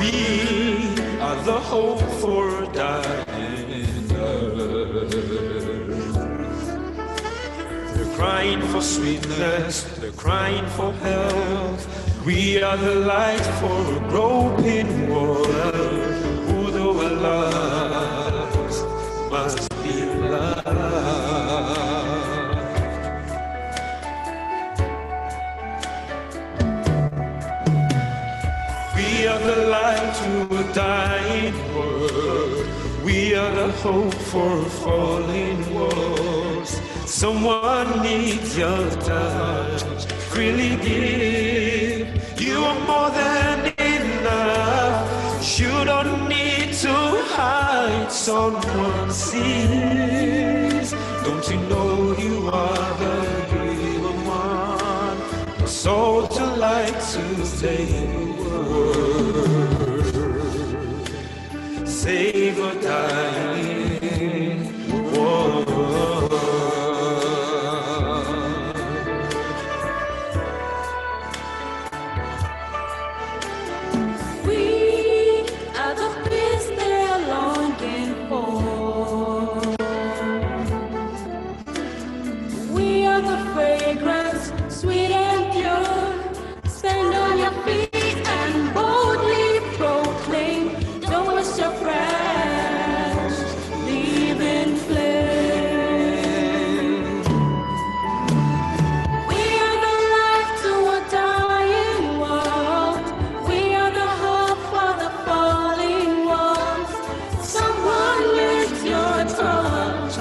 We are the hope for a dying earth. They're crying for sweetness, they're crying for health. We are the light for a groping world. Who though are lost must be loved. We are the light to a dying world. We are the hope for a falling world. Someone needs your touch. Freely give. You are more than enough. You don't need to hide. Someone sees. Don't you know you are the given one? The salt and light to save the world. Save a dying world. Sweet and pure, stand on your feet and boldly proclaim. Don't waste your breath, leave in flame. We are the light to a dying world. We are the hope for the falling walls. Someone lift your touch,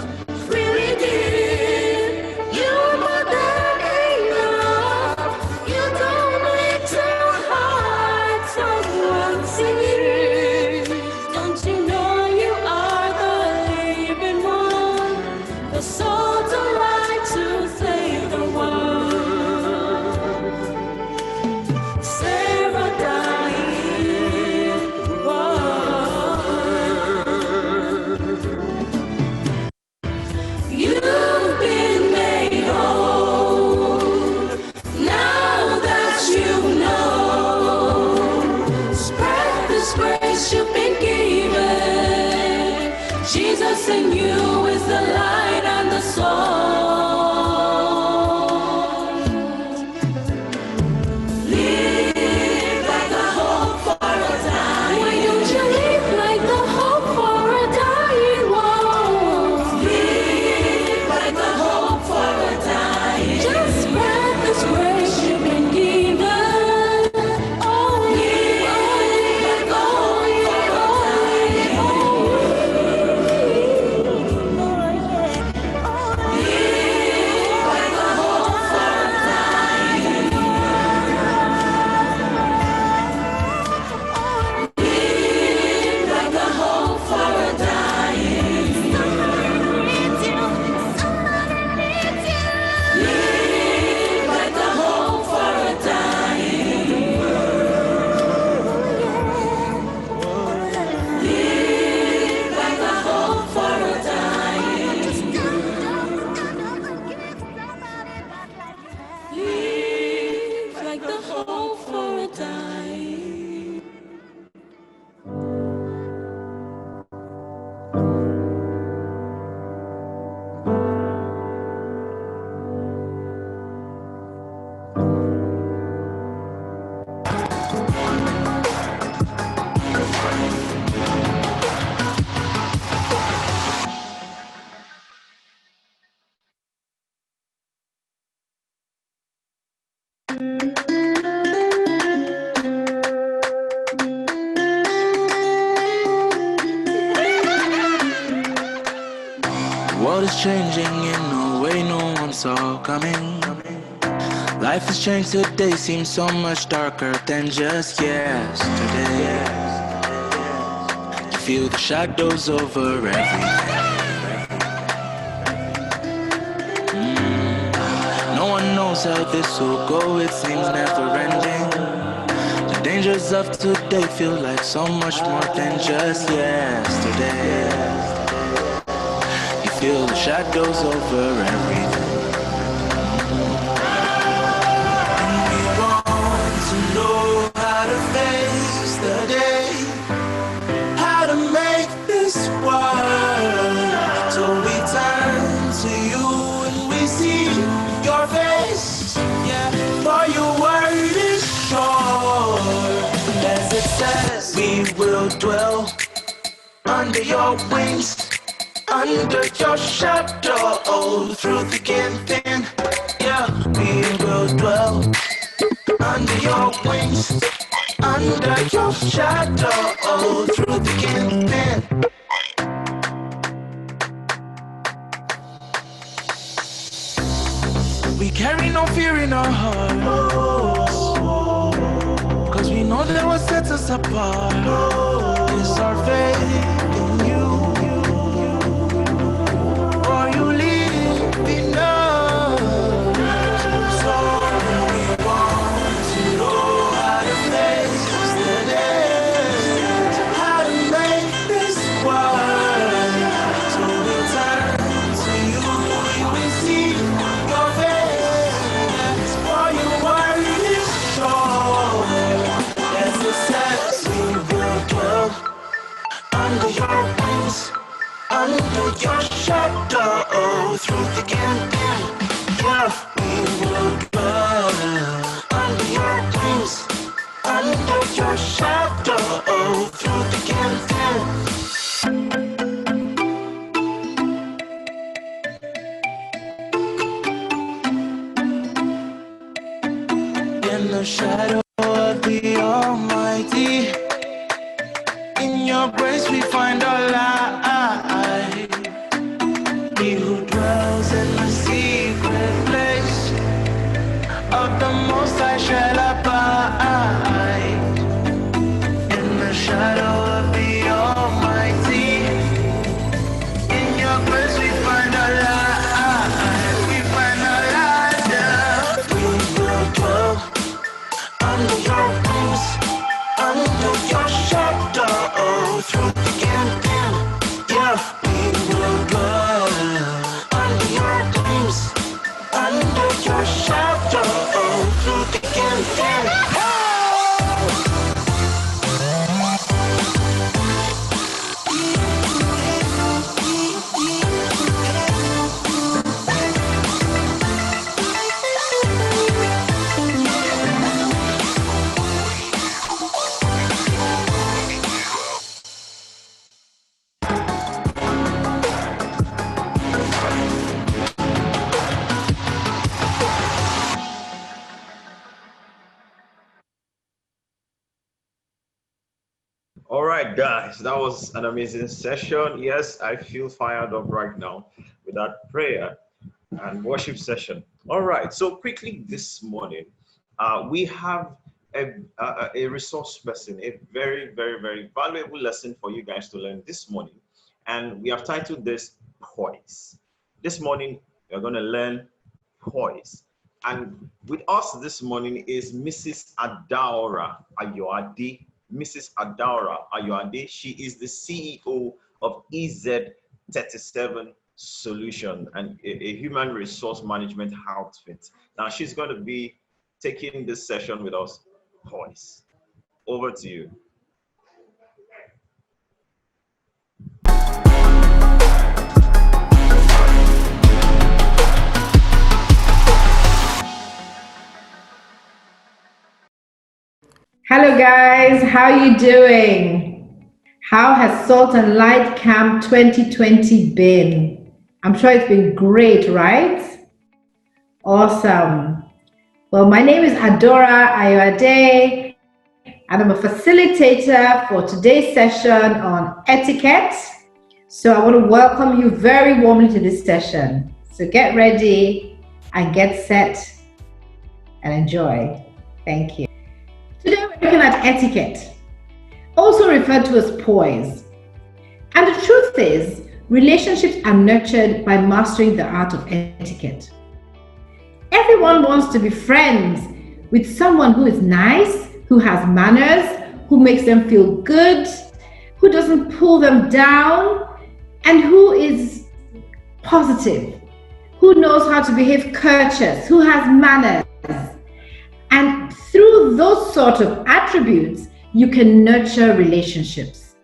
freely give. You are more than don't you know you are the living one, the salt and light to save the world, save a dying world. You've been made whole, now that you know. Spread this grace you've been given. Jesus in you is the light and the soul. Live like the hope for a dying. Why don't you live like the hope for a dying world? Live like the hope for a dying. Just spread this grace you've been given. The world is changing in a way no one saw coming. Life has changed today, seems so much darker than just yesterday. You feel the shadows over everything. No one knows how this will go, it seems never ending. The dangers of today feel like so much more than just yesterday. You feel the shadows over everything. And we want to know how to face the day. it says, we will dwell under your wings, under your shadow, through thick and thin. Yeah, we will dwell under your wings, under your shadow, through thick and thin. We carry no fear in our hearts, cause we know that what sets us apart is our faith in you. For you live in us, so we want to know how to face the day, how to make this work. So we'll turn to you, you will see your face, for your word is sure. As it says, we will dwell under your wings, under your shadow, through thick and thin. Yeah, we will dwell under your wings, under your shadow, through thick and thin. In the shadow of the Almighty, in your grace we find our light. He who dwells in the secret place of the Most High shall abide. In the shadow of the Almighty, in your grace we find our light. We find our light. Yeah. We will dwell under your wings, under your shadow, through thick and thin. Yeah, we will dwell under your wings, under your shadow, through thick and thin. All right, guys, that was an amazing session. Yes, I feel fired up right now with that prayer and worship session. All right, so quickly this morning, we have a resource person, a very, very, very valuable lesson for you guys to learn this morning. And we have titled this Poise. This morning, we're going to learn poise. And with us this morning is Mrs. Adaora Ayoade. Mrs. Adaora Ayoade. She is the CEO of EZ37 Solution and a human resource management outfit. Now she's going to be taking this session with us. Poise. Over to you. Hello guys, how are you doing? How has Salt and Light Camp 2020 been? I'm sure it's been great, right? Awesome. Well, my name is Adora Ayoade, and I'm a facilitator for today's session on etiquette. So I want to welcome you very warmly to this session. So get ready and get set and enjoy. Thank you. Today we're looking at etiquette, also referred to as poise. And the truth is, relationships are nurtured by mastering the art of etiquette. Everyone wants to be friends with someone who is nice, who has manners, who makes them feel good, who doesn't pull them down, and who is positive, who knows how to behave courteous, who has manners. And through those sort of attributes, you can nurture relationships.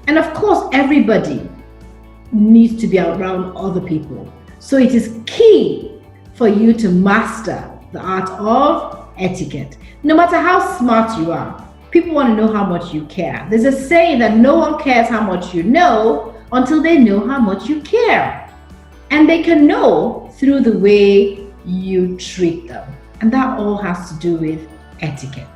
And of course, everybody needs to be around other people. So it is key for you to master the art of etiquette. No matter how smart you are, People want to know how much you care. There's a saying that no one cares how much you know until they know how much you care. And they can know through the way you treat them. And that all has to do with etiquette.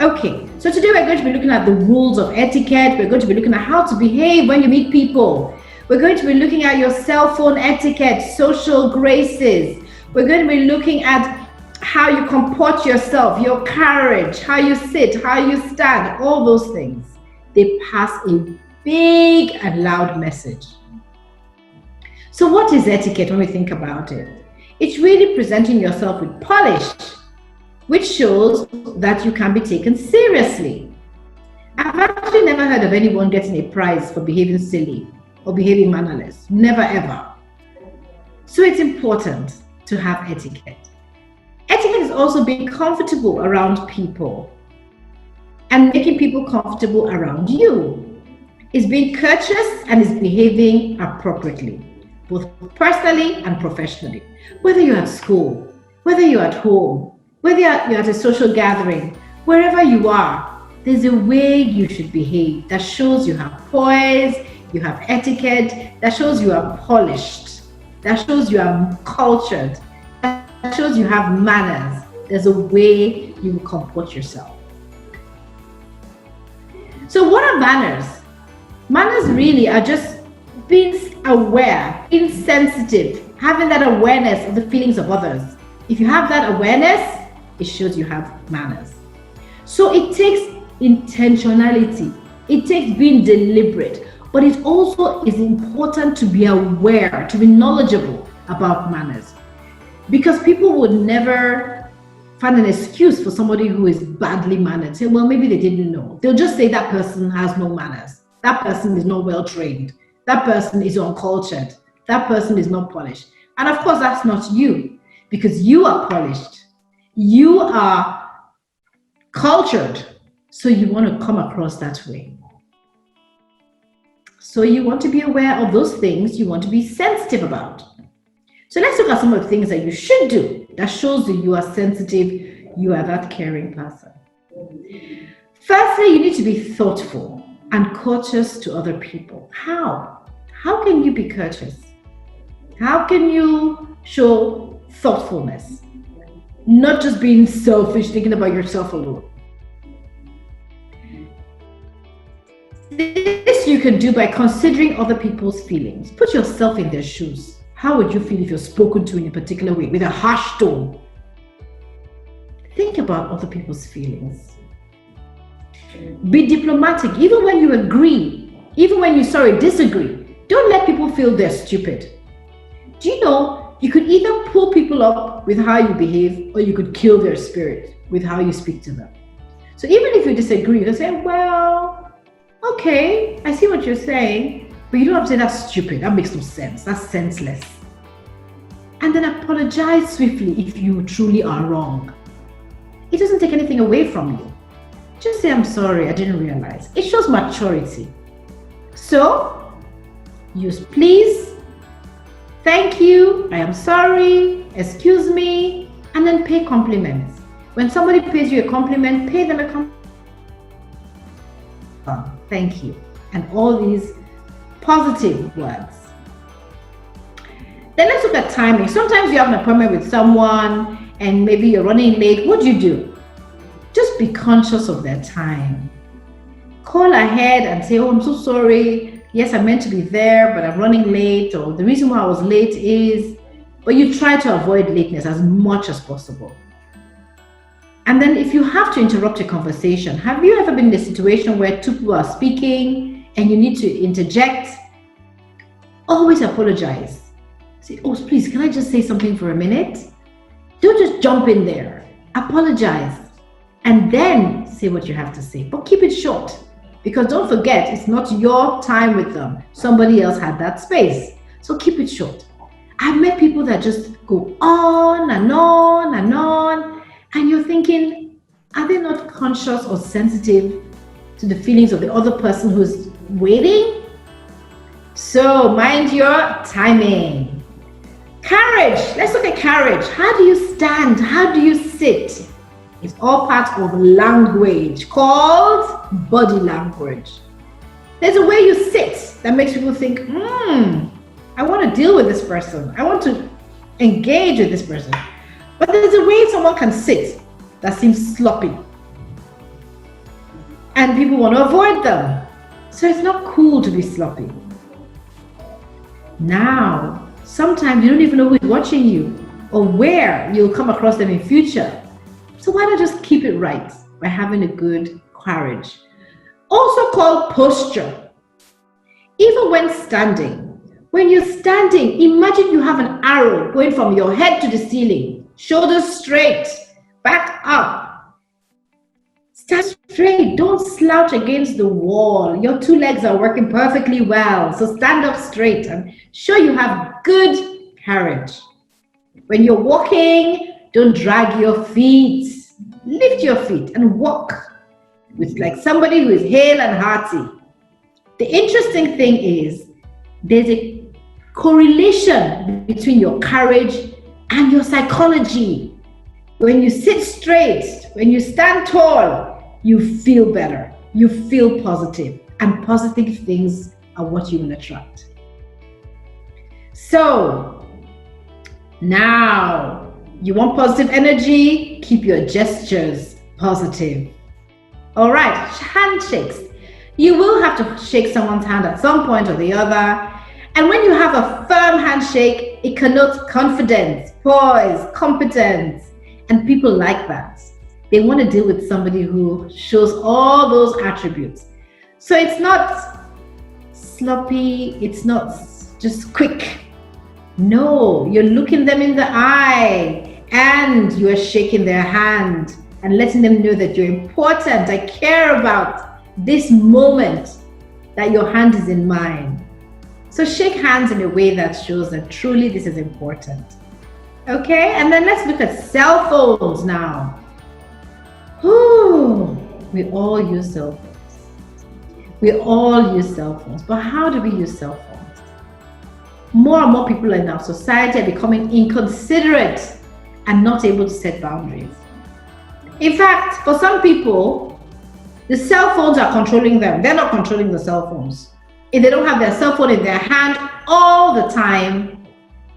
Okay, so today we're going to be looking at the rules of etiquette. We're going to be looking at how to behave when you meet people. We're going to be looking at your cell phone etiquette, social graces. We're going to be looking at how you comport yourself, your courage, how you sit, how you stand, all those things. They pass a big and loud message. So what is etiquette when we think about it? It's really presenting yourself with polish, which shows that you can be taken seriously. I've actually never heard of anyone getting a prize for behaving silly or behaving mannerless. Never ever. So it's important to have etiquette. Etiquette is also being comfortable around people and making people comfortable around you. It's being courteous and is behaving appropriately, both personally and professionally. Whether you're at school, whether you're at home, whether you're at a social gathering, wherever you are, there's a way you should behave that shows you have poise, you have etiquette, that shows you are polished, that shows you are cultured, that shows you have manners. There's a way you comport yourself. So what are manners? Manners really are just being aware, being sensitive, having that awareness of the feelings of others. If you have that awareness, it shows you have manners. So it takes intentionality. It takes being deliberate, but it also is important to be aware, to be knowledgeable about manners. Because people would never find an excuse for somebody who is badly mannered. Say, well, maybe they didn't know. They'll just say that person has no manners. That person is not well trained. That person is uncultured. That person is not polished. And of course, that's not you, because you are polished. You are cultured. So you want to come across that way. So you want to be aware of those things you want to be sensitive about. So let's look at some of the things that you should do that shows that you are sensitive, you are that caring person. Firstly, you need to be thoughtful and courteous to other people. How? How can you be courteous? How can you show thoughtfulness? Not just being selfish, thinking about yourself alone. This you can do by considering other people's feelings. Put yourself in their shoes. How would you feel if you're spoken to in a particular way with a harsh tone? Think about other people's feelings. Be diplomatic, even when you agree, even when you disagree. Don't let people feel they're stupid. Do you know, you could either pull people up with how you behave, or you could kill their spirit with how you speak to them. So even if you disagree, you can say, well, okay, I see what you're saying, but you don't have to say that's stupid, that makes no sense, that's senseless. And then apologize swiftly if you truly are wrong. It doesn't take anything away from you. Just say, I'm sorry, I didn't realize. It shows maturity. So, use please, thank you, I am sorry, excuse me, and then pay compliments. When somebody pays you a compliment, pay them a compliment. Thank you. And all these positive words. Then let's look at timing. Sometimes you have an appointment with someone and maybe you're running late. What do? Just be conscious of their time. Call ahead and say, oh, I'm so sorry. Yes, I meant to be there, but I'm running late. Or the reason why I was late is, but you try to avoid lateness as much as possible. And then if you have to interrupt a conversation, have you ever been in a situation where two people are speaking and you need to interject? Always apologize. Say, oh, please, can I just say something for a minute? Don't just jump in there. Apologize. And then say what you have to say. But keep it short. Because don't forget, it's not your time with them. Somebody else had that space. So keep it short. I've met people that just go on and on and on. And you're thinking, are they not conscious or sensitive to the feelings of the other person who's waiting? So mind your timing. Courage. Let's look at courage. How do you stand? How do you sit? It's all part of language called body language. There's a way you sit that makes people think, I want to deal with this person. I want to engage with this person. But there's a way someone can sit that seems sloppy. And people want to avoid them. So it's not cool to be sloppy. Now, sometimes you don't even know who's watching you or where you'll come across them in future. So why not just keep it right by having a good carriage? Also called posture. Even when standing, when you're standing, imagine you have an arrow going from your head to the ceiling, shoulders straight, back up. Stand straight, don't slouch against the wall. Your two legs are working perfectly well. So stand up straight and show you have good carriage. When you're walking, don't drag your feet. Lift your feet and walk with like somebody who is hale and hearty. The interesting thing is there's a correlation between your courage and your psychology. When you sit straight, when you stand tall, you feel better. You feel positive, and positive things are what you will attract. So now, you want positive energy? Keep your gestures positive. All right, handshakes. You will have to shake someone's hand at some point or the other. And when you have a firm handshake, it connotes confidence, poise, competence, and people like that. They want to deal with somebody who shows all those attributes. So it's not sloppy, it's not just quick. No, you're looking them in the eye and you're shaking their hand and letting them know that you're important. I care about this moment, that your hand is in mine. So shake hands in a way that shows that truly this is important. Okay, and then let's look at cell phones now. We all use cell phones. We all use cell phones, but how do we use cell phones? More and more people in our society are becoming inconsiderate and not able to set boundaries. In fact, for some people, the cell phones are controlling them. They're not controlling the cell phones. If they don't have their cell phone in their hand all the time,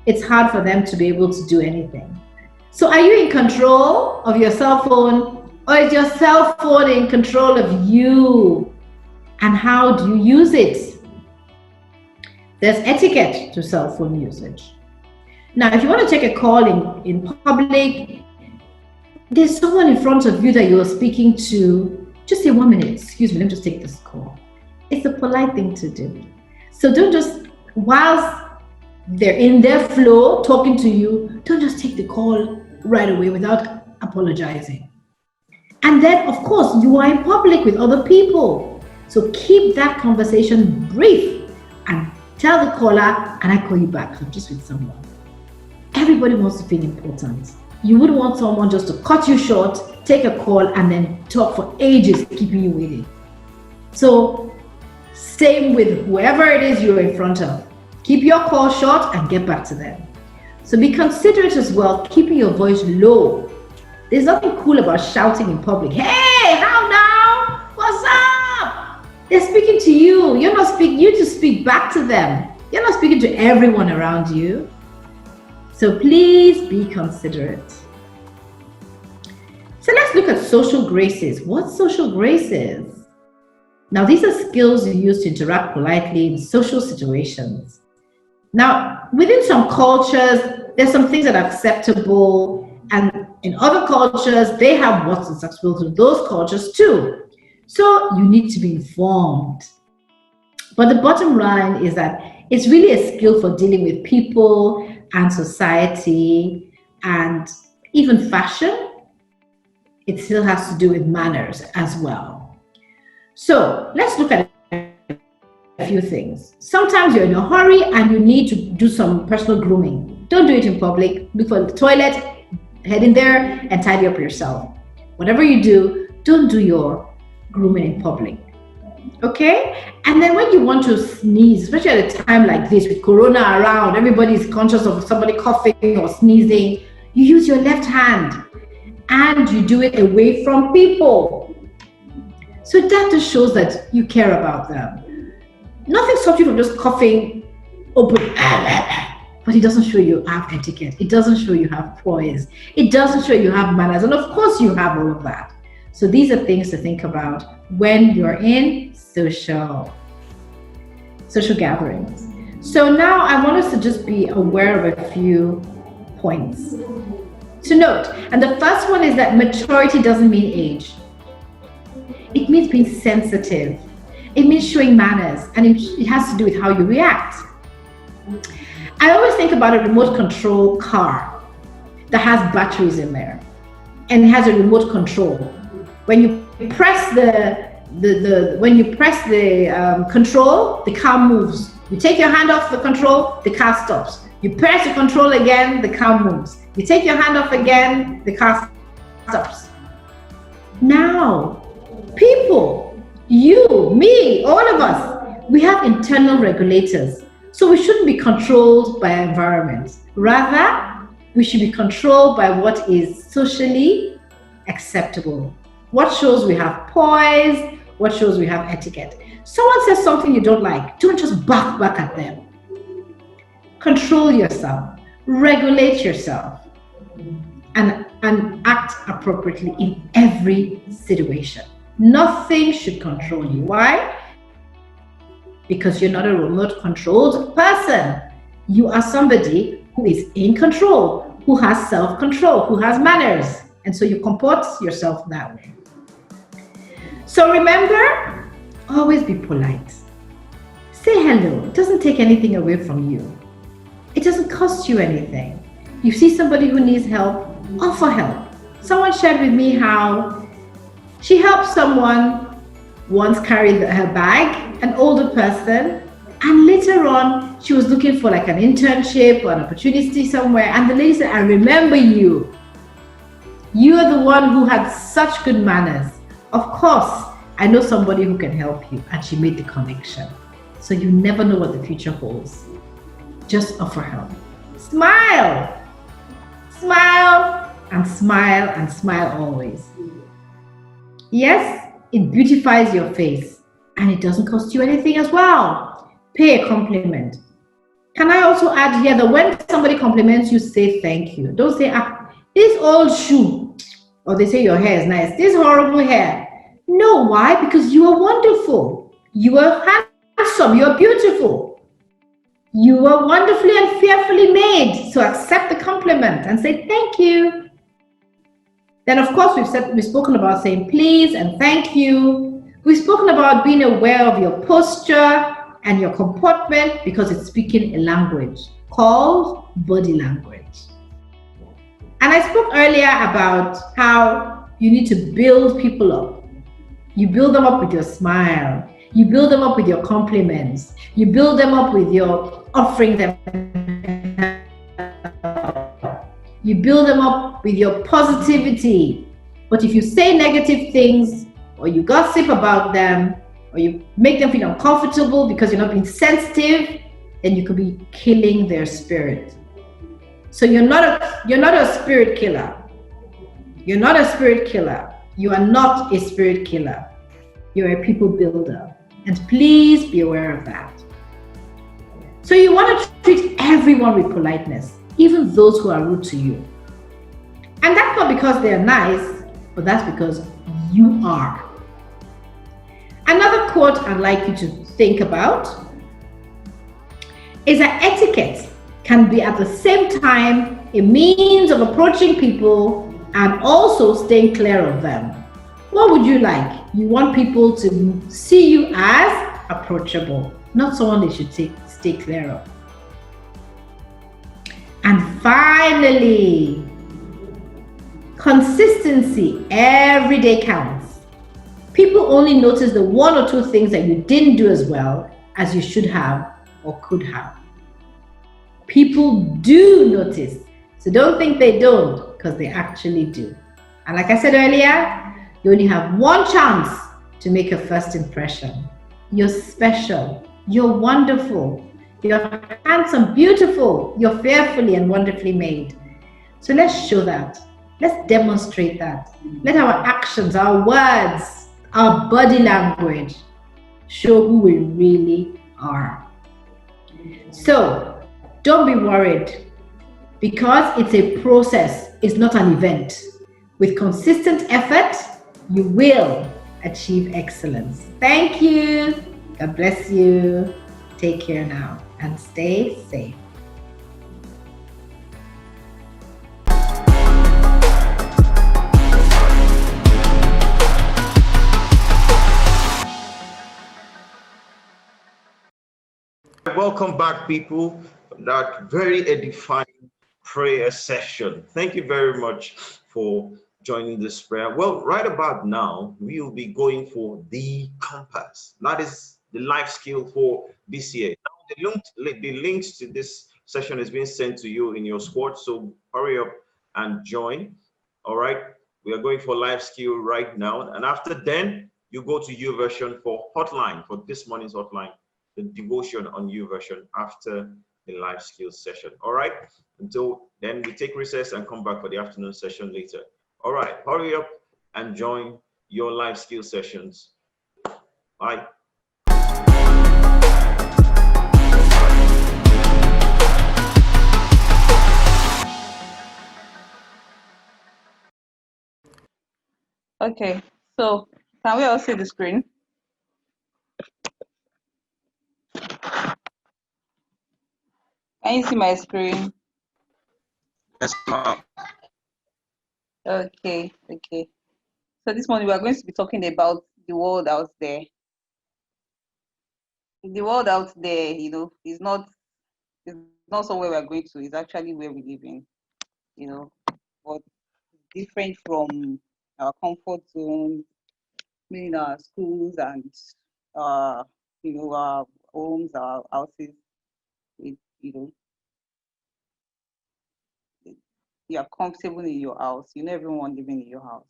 it's hard for them to be able to do anything. So are you in control of your cell phone, or is your cell phone in control of you? And how do you use it? There's etiquette to cell phone usage. Now, if you want to take a call in public, there's someone in front of you that you're speaking to, just say 1 minute, excuse me, let me just take this call. It's a polite thing to do. So don't just, whilst they're in their flow talking to you, don't just take the call right away without apologizing. And then, of course, you are in public with other people. So keep that conversation brief and tell the caller, and I call you back. I'm just with someone. Everybody wants to feel important. You wouldn't want someone just to cut you short, take a call, and then talk for ages, keeping you waiting. So same with whoever it is you're in front of. Keep your call short and get back to them. So be considerate as well, keeping your voice low. There's nothing cool about shouting in public. Hey, how now? What's up? They're speaking to you. You're not speaking, you to speak back to them. You're not speaking to everyone around you. So please be considerate. So let's look at social graces. What's social graces? Now, these are skills you use to interact politely in social situations. Now, within some cultures, there's some things that are acceptable, and in other cultures, they have what's acceptable to those cultures too. So you need to be informed. But the bottom line is that it's really a skill for dealing with people and society and even fashion. It still has to do with manners as well. So let's look at a few things. Sometimes you're in a hurry and you need to do some personal grooming. Don't do it in public. Look for the toilet, head in there and tidy up yourself. Whatever you do, don't do your grooming in public. Okay? And then when you want to sneeze, especially at a time like this with Corona around, everybody is conscious of somebody coughing or sneezing, you use your left hand and you do it away from people. So that just shows that you care about them. Nothing stops you from just coughing open, but it doesn't show you have etiquette. It doesn't show you have poise. It doesn't show you have manners. And of course you have all of that. So these are things to think about when you're in social gatherings. So now I want us to just be aware of a few points to note. And the first one is that maturity doesn't mean age. It means being sensitive. It means showing manners, and it has to do with how you react. I always think about a remote control car that has batteries in there, and it has a remote control. When you press the control, the car moves. You take your hand off the control, the car stops. You press the control again, the car moves. You take your hand off again, the car stops. Now, people, you, me, all of us, we have internal regulators. So we shouldn't be controlled by our environment. Rather, we should be controlled by what is socially acceptable. What shows we have poise, what shows we have etiquette. Someone says something you don't like, don't just bark back at them. Control yourself, regulate yourself, and act appropriately in every situation. Nothing should control you. Why? Because you're not a remote controlled person. You are somebody who is in control, who has self-control, who has manners. And so you comport yourself that way. So remember, always be polite. Say hello. It doesn't take anything away from you. It doesn't cost you anything. You see somebody who needs help, offer help. Someone shared with me how she helped someone once carry her bag, an older person, and later on she was looking for like an internship or an opportunity somewhere, and the lady said, I remember you. You are the one who had such good manners. Of course, I know somebody who can help you, and she made the connection. So you never know what the future holds. Just offer help. Smile! Smile and smile and smile always. Yes, it beautifies your face, and it doesn't cost you anything as well. Pay a compliment. Can I also add here that when somebody compliments you, say thank you. Don't say, this old shoe, or they say your hair is nice, this horrible hair. No, why? Because you are wonderful. You are handsome. You are beautiful. You are wonderfully and fearfully made. So accept the compliment and say thank you. Then of course we've spoken about saying please and thank you. We've spoken about being aware of your posture and your comportment because it's speaking a language called body language. And I spoke earlier about how you need to build people up. You build them up with your smile. You build them up with your compliments. You build them up with your offering them. You build them up with your positivity. But if you say negative things, or you gossip about them, or you make them feel uncomfortable because you're not being sensitive, then you could be killing their spirit. So you're not a spirit killer. You're not a spirit killer. You are not a spirit killer. You're a people builder. And please be aware of that. So you want to treat everyone with politeness, even those who are rude to you. And that's not because they're nice, but that's because you are. Another quote I'd like you to think about is that etiquette can be at the same time a means of approaching people and also staying clear of them. What would you like? You want people to see you as approachable, not someone they should stay clear of. And finally, consistency every day counts. People only notice the one or two things that you didn't do as well as you should have or could have. People do notice, so don't think they don't, because they actually do. And like I said earlier, you only have one chance to make a first impression. You're special, you're wonderful, you're handsome, beautiful, you're fearfully and wonderfully made. So let's show that Let's demonstrate that. Let our actions, our words, our body language show who we really are. So don't be worried because it's a process, it's not an event. With consistent effort, you will achieve excellence. Thank you. God bless you. Take care now and stay safe. Welcome back, people. That very edifying prayer session. Thank you very much for joining this prayer. Well, right about now, we will be going for the compass. That is the life skill for this year. Now, the links to this session is being sent to you in your squad, so hurry up and join. All right, we are going for life skill right now, and after then, you go to YouVersion for hotline for this morning's hotline, the devotion on YouVersion after the life skills session. All right. Until then, we take recess and come back for the afternoon session later. All right. Hurry up and join your life skills sessions. Bye. Okay, so can we all see the screen? Can you see my screen? Yes, ma'am. Okay. So this morning we are going to be talking about the world out there. The world out there, is not somewhere we are going to. It's actually where we live in, but different from our comfort zone, meaning our schools and our homes, our houses. It, you know, you are comfortable in your house. You know everyone living in your house.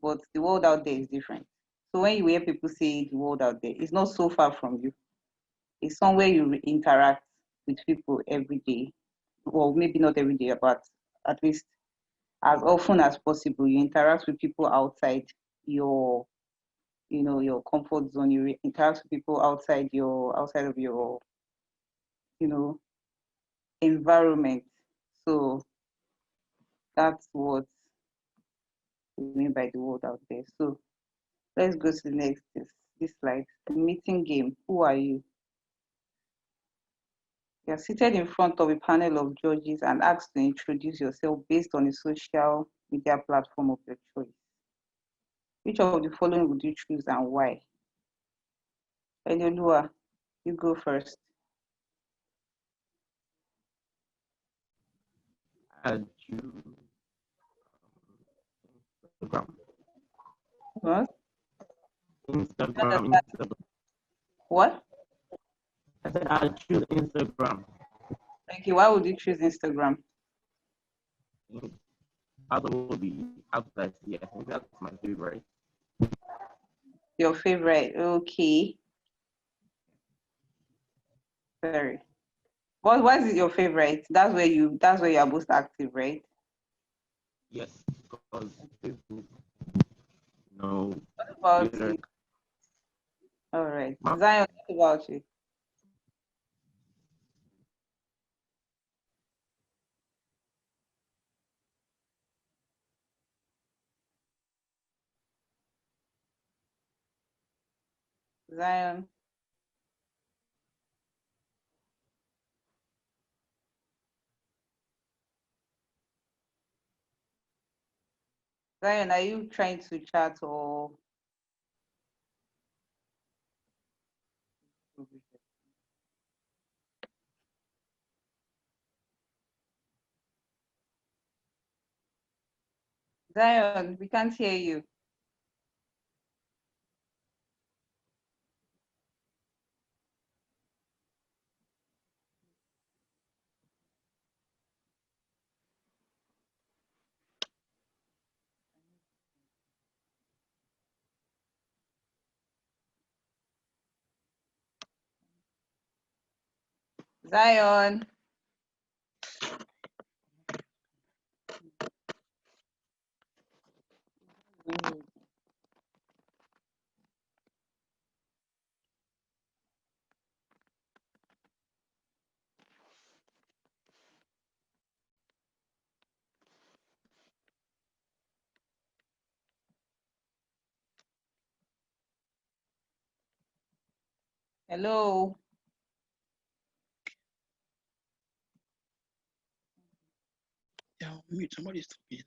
But the world out there is different. So when you hear people say the world out there, it's not so far from you. It's somewhere you interact with people every day. Well, maybe not every day, but at least as often as possible, you interact with people outside your, your comfort zone. You interact with people outside of your, you know, environment. So that's what we mean by the world out there. So let's go to the next this slide. The meeting game. Who are you? You are seated in front of a panel of judges and asked to introduce yourself based on a social media platform of your choice. Which of the following would you choose and why? Eliolua, you go first. I choose Instagram. What? Instagram. What? I said I choose Instagram. Okay, why would you choose Instagram? Other will be outside. Yeah, I think that's my favorite. Your favorite? Okay. Sorry. Why is it your favorite? That's where you are most active, right? Yes, because Facebook, no, What about Twitter. you? All right. Zion, what about you? Zion. Zion, are you trying to chat or Zion, we can't hear you. Zion. Hello. Yeah, mute. Somebody's talking.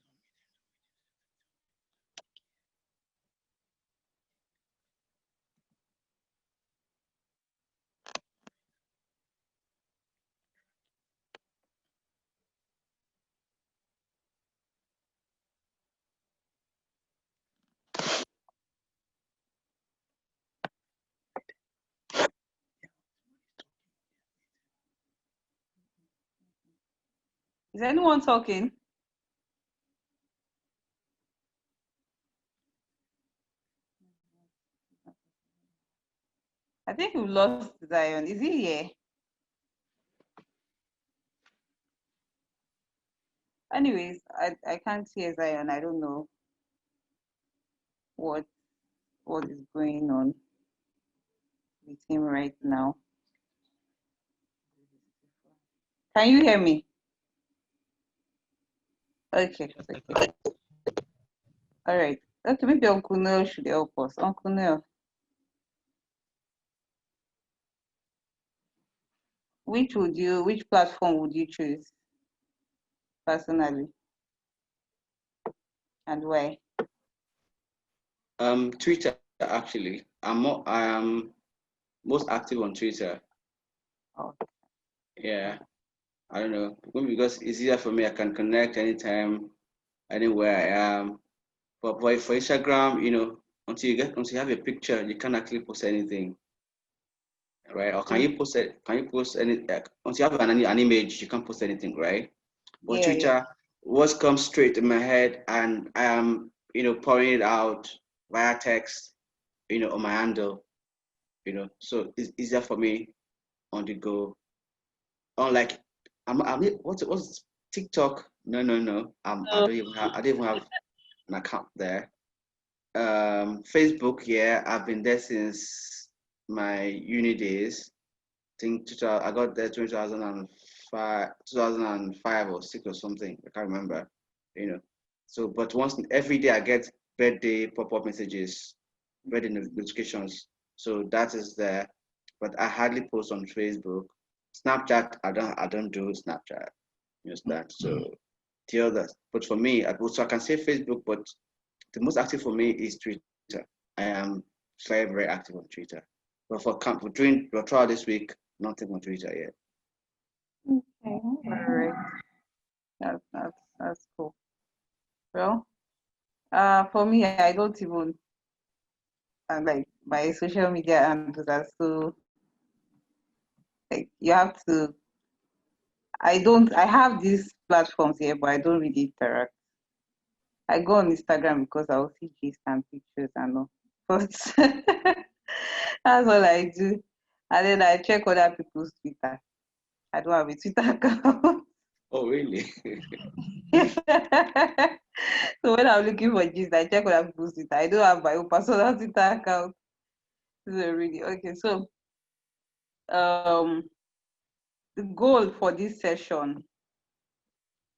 Is anyone talking? I think we lost Zion. Is he here? Anyways, I can't hear Zion. I don't know what is going on with him right now. Can you hear me? Okay. Okay. All right. Okay, maybe Uncle Neil should help us. Uncle Neil, which platform would you choose personally, and why? Twitter actually. I am most active on Twitter. Oh, Yeah. I don't know. Maybe because it's easier for me. I can connect anytime, anywhere I am. But for Instagram, until you have a picture, you can't actually post anything, right? Or can you post it? Can you post any? Once you have an image, you can't post anything, right? But yeah. Twitter, what comes straight in my head, and I am, pouring it out via text, on my handle, so it's easier for me on the go. Unlike, what's TikTok? No. I don't even have an account there. Facebook, yeah, I've been there since my uni days. I think I got there 2005 or six or something. I can't remember. So, but once every day I get birthday pop-up messages, birthday notifications. So that is there. But I hardly post on Facebook. Snapchat, I don't do Snapchat. That. So the others. But for me, so I can say Facebook, but the most active for me is Twitter. I am very active on Twitter. But for trial this week, nothing on Twitter yet. Okay. All right. That's cool. Well, for me, I don't even like my social media handles are so like you have to. I have these platforms here, but I don't really interact. I go on Instagram because I'll see gist and pictures and all. But that's all I do. And then I check other people's Twitter. I don't have a Twitter account. Oh, really? So when I'm looking for gist, I check other people's Twitter. I don't have my own personal Twitter account. So really okay. So um the goal for this session,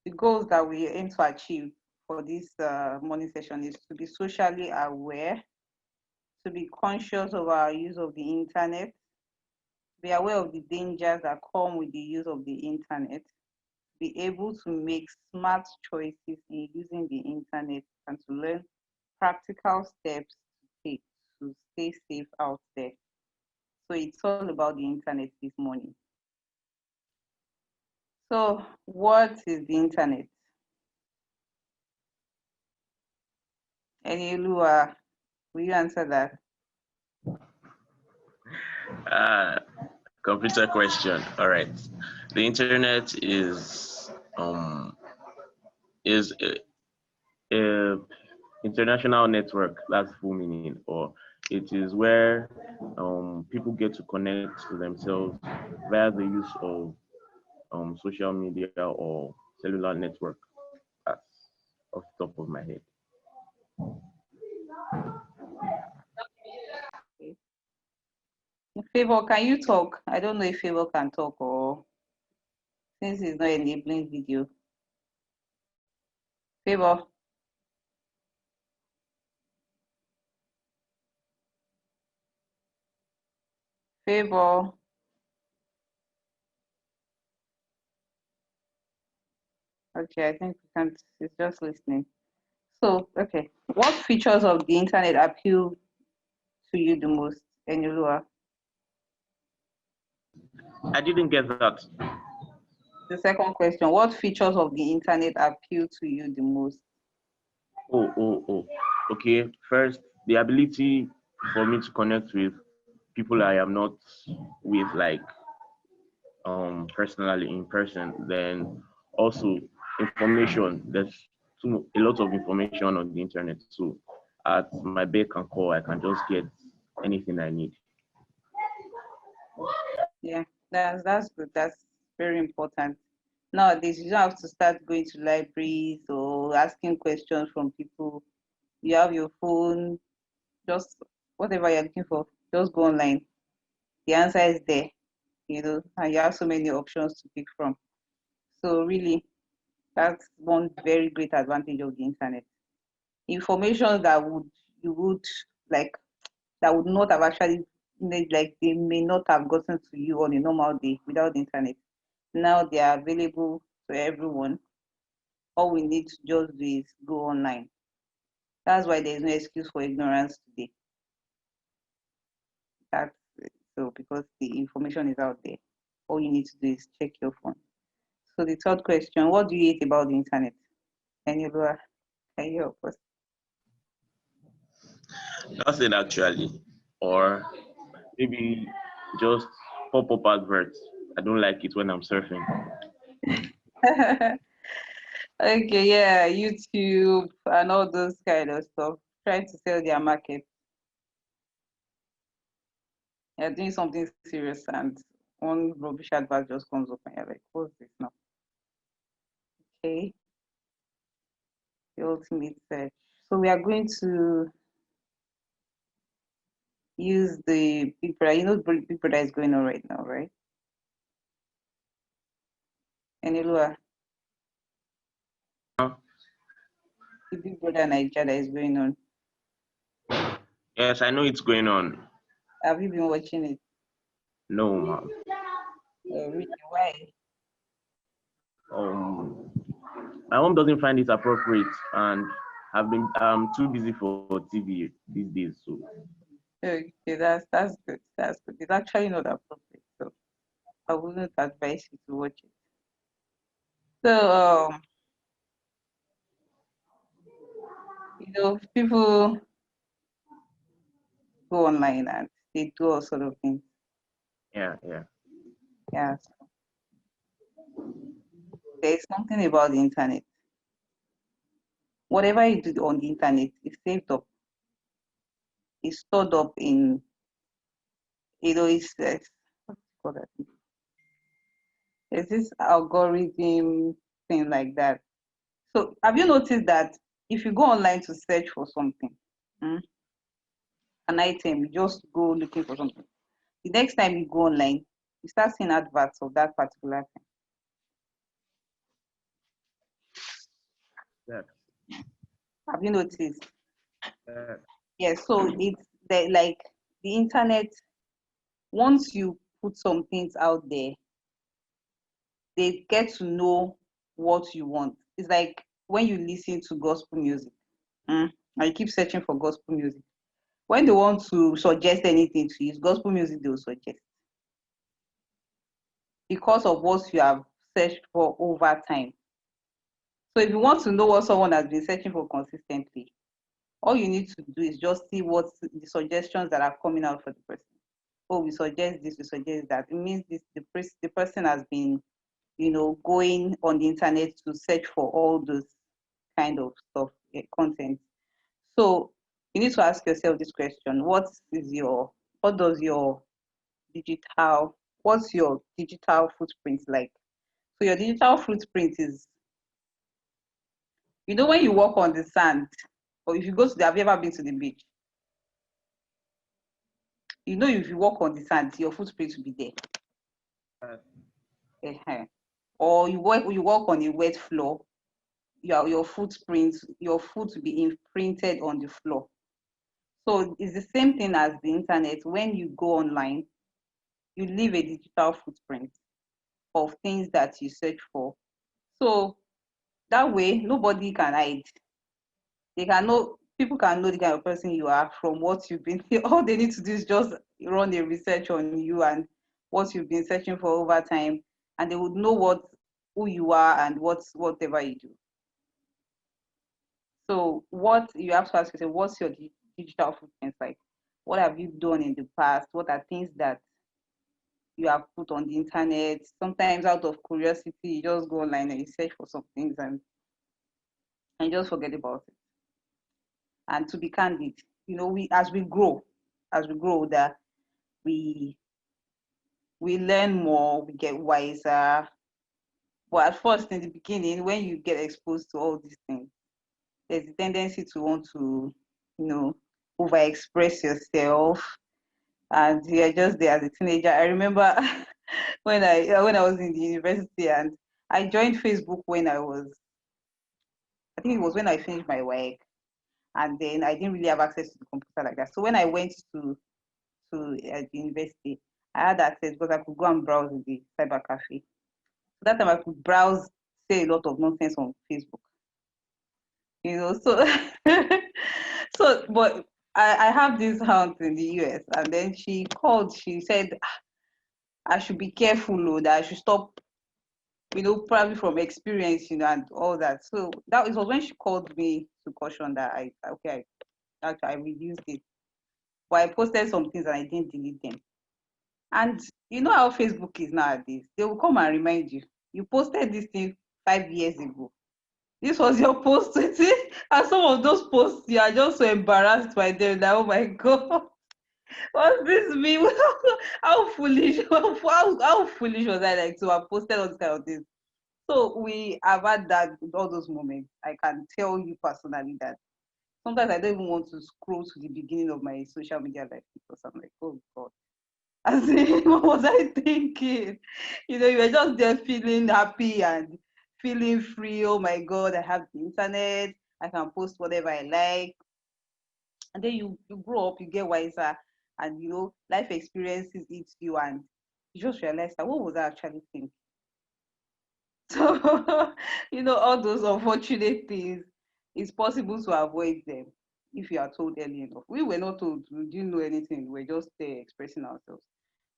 the goals that we aim to achieve for this morning session is to be socially aware, to be conscious of our use of the internet, be aware of the dangers that come with the use of the internet, be able to make smart choices in using the internet, and to learn practical steps to take to stay safe out there. So it's all about the internet this morning. So what is the internet? Enielua, will you answer that? Computer question. All right. The internet is a international network. That's full meaning, or it is where people get to connect to themselves via the use of social media or cellular network. That's off the top of my head. Okay. Favor, can you talk? I don't know if Favor can talk or since it's not enabling video. Favor. Favor. Okay, I think we can't. It's just listening. So, okay. What features of the internet appeal to you the most, Enilua? I didn't get that. The second question, what features of the internet appeal to you the most? Oh. Okay. First, the ability for me to connect with people I am not with, like personally in person. Then also information. There's a lot of information on the internet. So at my beck and call, I can just get anything I need. Yeah, that's good. That's very important. Nowadays, you don't have to start going to libraries or asking questions from people. You have your phone, just whatever you're looking for, just go online. The answer is there, and you have so many options to pick from. So really, that's one very great advantage of the internet. Information that you would like that would not have actually like they may not have gotten to you on a normal day without the internet. Now they are available to everyone. All we need to just do is go online. That's why there is no excuse for ignorance today. That's so because the information is out there. All you need to do is check your phone. So the third question, what do you hate about the internet? Can you help us? Nothing actually, or maybe just pop-up adverts. I don't like it when I'm surfing. Okay, yeah, YouTube and all those kind of stuff. Trying to sell their market. You're doing something serious and one rubbish advert just comes up and you're like, what's this now? Okay, the ultimate search. So we are going to use the Big Brother. You know, Big Brother is going on right now, right? Anilua, Huh? the Big Brother Nigeria that is going on. Yes, I know it's going on. Have you been watching it? No, ma'am. Really? Why? Um, my mom doesn't find it appropriate, and I'm too busy for TV these days. So Okay, that's good. That's good. It's actually not appropriate, so I wouldn't advise you to watch it. So people go online and they do all sort of things. yeah. Yeah. So there's something about the internet. Whatever you do on the internet is saved up, is stored up in, it's what do you call that? There's this algorithm thing like that. So have you noticed that if you go online to search for something, mm, an item, you just go looking for something. The next time you go online, you start seeing adverts of that particular thing. Yeah. Have you noticed? Yeah. Yes, so it's like the internet, once you put some things out there, they get to know what you want. It's like when you listen to gospel music, and you keep searching for gospel music. When they want to suggest anything to you, it's gospel music they will suggest because of what you have searched for over time. So if you want to know what someone has been searching for consistently, all you need to do is just see what the suggestions that are coming out for the person. Oh, we suggest this, we suggest that. It means the person has been, going on the internet to search for all those kind of stuff, content. So you need to ask yourself this question: what does your what's your digital footprint like? So your digital footprint is, when you walk on the sand, or if you go to have you ever been to the beach? If you walk on the sand, your footprint will be there. Or you walk on a wet floor, your footprint, your foot will be imprinted on the floor. So it's the same thing as the internet. When you go online, you leave a digital footprint of things that you search for. So that way, nobody can hide. They can know, people can know the kind of person you are from what you've been. All they need to do is just run a research on you and what you've been searching for over time, and they would know who you are and whatever you do. So what you have to ask yourself, what's your digital footprint like? What have you done in the past? What are things that you have put on the internet? Sometimes out of curiosity, you just go online and you search for some things and just forget about it. And to be candid, we as we grow older, we we learn more, we get wiser. But at first, in the beginning, when you get exposed to all these things, there's a tendency to want to, you know, overexpress yourself, and you're just there as a teenager. I remember when I was in the university, and I joined Facebook when I think it was when I finished my work, and then I didn't really have access to the computer like that. So when I went to the university, I had access because I could go and browse in the cyber cafe. So that time I could browse, say a lot of nonsense on Facebook. So but I have this aunt in the US, and then she called, she said, I should be careful, oh, that I should stop, probably from experience, and all that. So that it was when she called me to caution that I reduced it. But I posted some things and I didn't delete them. And you know how Facebook is nowadays. They will come and remind you. You posted this thing 5 years ago. This was your post. And some of those posts, you are just so embarrassed by them that, oh my God, what's this mean? How foolish, how foolish was I, like, to have posted all these kind of things? So we have had that, all those moments. I can tell you personally that sometimes I don't even want to scroll to the beginning of my social media life because I'm like, oh God. As in, what was I thinking? You were just there feeling happy and feeling free. Oh my God, I have the internet. I can post whatever I like. And then you grow up, you get wiser, and life experiences eat you, and you just realize that what was I actually thinking? So, all those unfortunate things, it's possible to avoid them if you are told early enough. We were not told, we didn't know anything, we were just there expressing ourselves.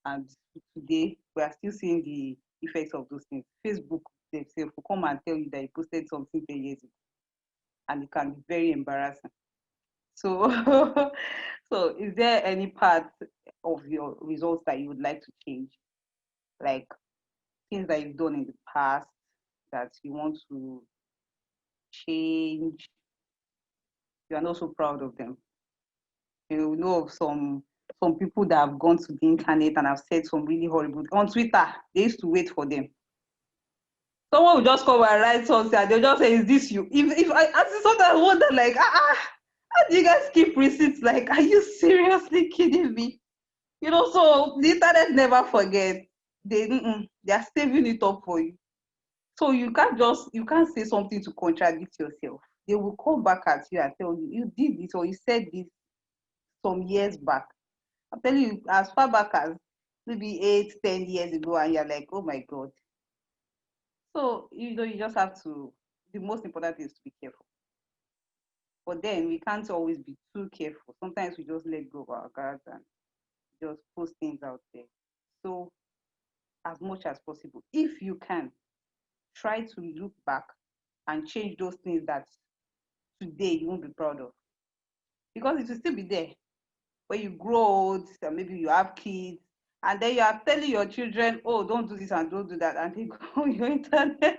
And today, we are still seeing the effects of those things. Facebook themselves will come and tell you that you posted something 10 years ago, and it can be very embarrassing. So, so is there any part of your results that you would like to change? Like things that you've done in the past that you want to change? You are not so proud of them. You know of some people that have gone to the internet and have said some really horrible on Twitter. They used to wait for them. Someone will just come and write something and they'll just say, is this you? If I ask something, I wonder, like, how do you guys keep receipts? Like, are you seriously kidding me? So the internet never forget. They are saving it up for you. So you can't say something to contradict yourself. They will come back at you and tell you, you did this or you said this some years back. I'm telling you, as far back as maybe 8, 10 years ago, and you're like, oh my God. So, you just have to, the most important thing is to be careful. But then we can't always be too careful. Sometimes we just let go of our guards and just post things out there. So, as much as possible, if you can, try to look back and change those things that today you won't be proud of. Because it will still be there. When you grow old, and maybe you have kids, and then you are telling your children, oh, don't do this and don't do that, and they go on your internet,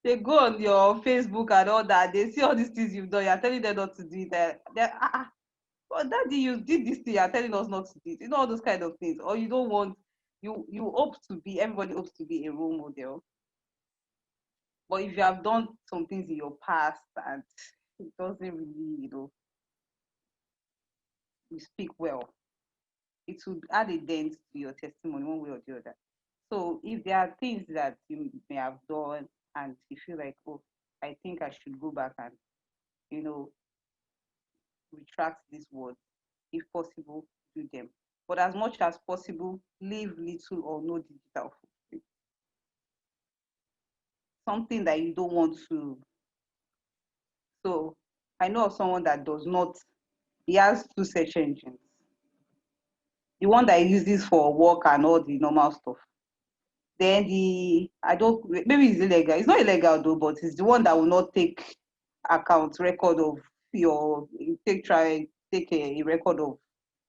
they go on your Facebook and all that, they see all these things you've done, you're telling them not to do it. But daddy, you did this thing, you're telling us not to do it. All those kind of things. Or you don't want, you hope to be, everybody hopes to be a role model. But if you have done some things in your past and it doesn't really, you speak well, it would add a dent to your testimony one way or the other. So if there are things that you may have done and you feel like, oh, I think I should go back and, you know, retract this word, if possible, do them. But as much as possible, leave little or no digital footprint. Something that you don't want to. So I know of someone that does not, he has two search engines. The one that he uses for work and all the normal stuff. Then I don't, maybe it's illegal. It's not illegal though, but it's the one that will not take account record of your, take a record of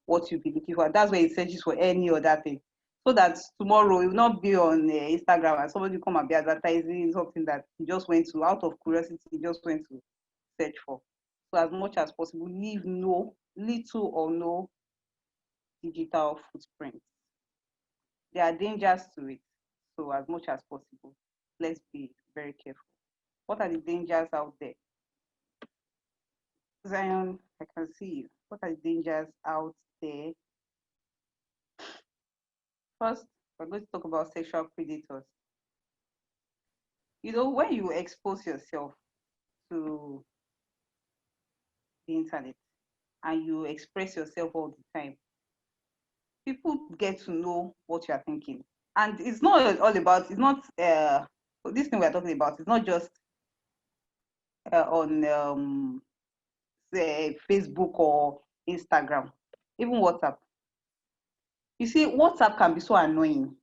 what you've been looking for. That's where it searches for any other thing. So that tomorrow it will not be on Instagram and somebody come and be advertising something that he just went to, out of curiosity, he just went to search for. So as much as possible, leave no, little or no digital footprint. There are dangers to it. So as much as possible, let's be very careful. What are the dangers out there? Zion, I can see you. What are the dangers out there? First, we're going to talk about sexual predators. You know, when you expose yourself to the internet and you express yourself all the time, people get to know what you are thinking. And it's not all about, it's not, this thing we're talking about, it's not just on say Facebook or Instagram, even WhatsApp. You see, WhatsApp can be so annoying.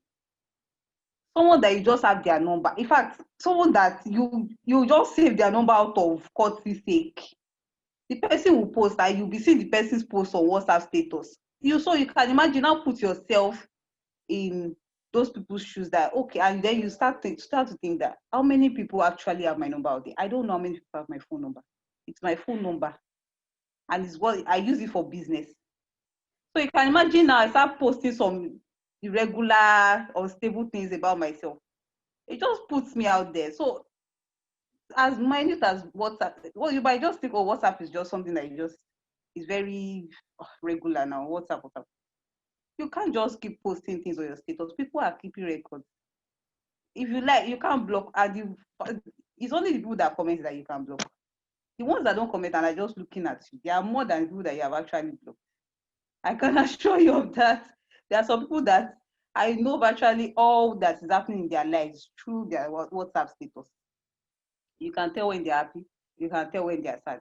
Someone that you just have their number. In fact, someone that you just save their number out of courtesy sake. The person will post and you'll be seeing the person's post on WhatsApp status. So you can imagine, now put yourself in those people's shoes that okay, and then you start to think that how many people actually have my number out there? I don't know how many people have my phone number. It's my phone number, and it's what I use it for business. So you can imagine now I start posting some irregular, unstable things about myself. It just puts me out there. So as minute as WhatsApp, well, you might just think, oh, WhatsApp is just something that is very regular now. WhatsApp. You can't just keep posting things on your status. People are keeping records. If you like, you can't block. And it's only the people that comment that you can block. The ones that don't comment and are just looking at you, there are more than people that you have actually blocked. I can assure you of that. There are some people that I know virtually all that is happening in their lives through their WhatsApp status. You can tell when they're happy. You can tell when they're sad.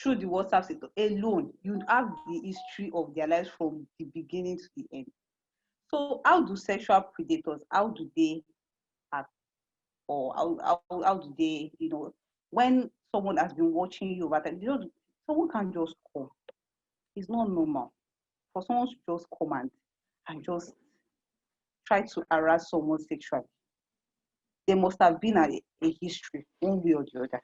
Through the WhatsApp status alone, you have the history of their lives from the beginning to the end. So how do sexual predators, how do they act? Or how do they, when someone has been watching you over time, someone can just come. It's not normal for someone to just come and just try to harass someone sexually. There must have been a history, one way or the other.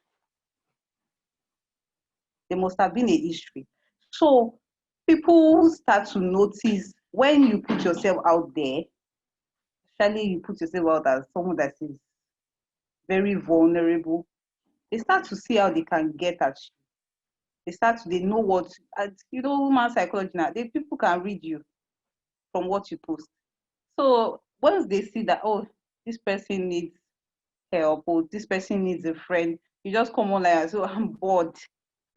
There must have been a history. So people start to notice when you put yourself out there, especially you put yourself out as someone that is very vulnerable, they start to see how they can get at you. They know what, human psychology now, people can read you from what you post. So once they see that, oh, this person needs help, or this person needs a friend, you just come online and say, oh, I'm bored,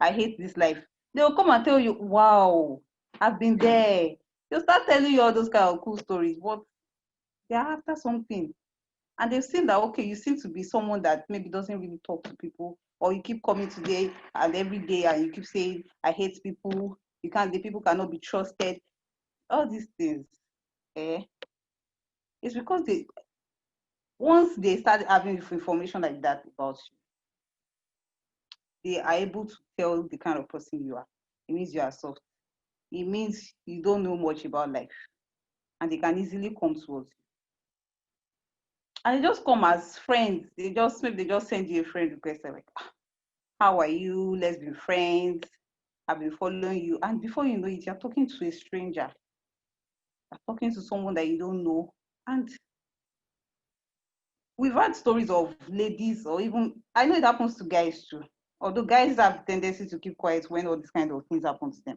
I hate this life. They'll come and tell you, wow, I've been there. They'll start telling you all those kind of cool stories, but they're after something. And they've seen that, okay, you seem to be someone that maybe doesn't really talk to people, or you keep coming today and every day and you keep saying, I hate people, the people cannot be trusted. All these things, it's because once they start having information like that about you, they are able to tell the kind of person you are. It means you are soft. It means you don't know much about life. And they can easily come towards you. And they just come as friends. Maybe they just send you a friend request like, how are you? Let's be friends. I've been following you. And before you know it, you're talking to a stranger. You're talking to someone that you don't know. And we've had stories of ladies, or even, I know it happens to guys too. Although guys have a tendency to keep quiet when all these kind of things happen to them.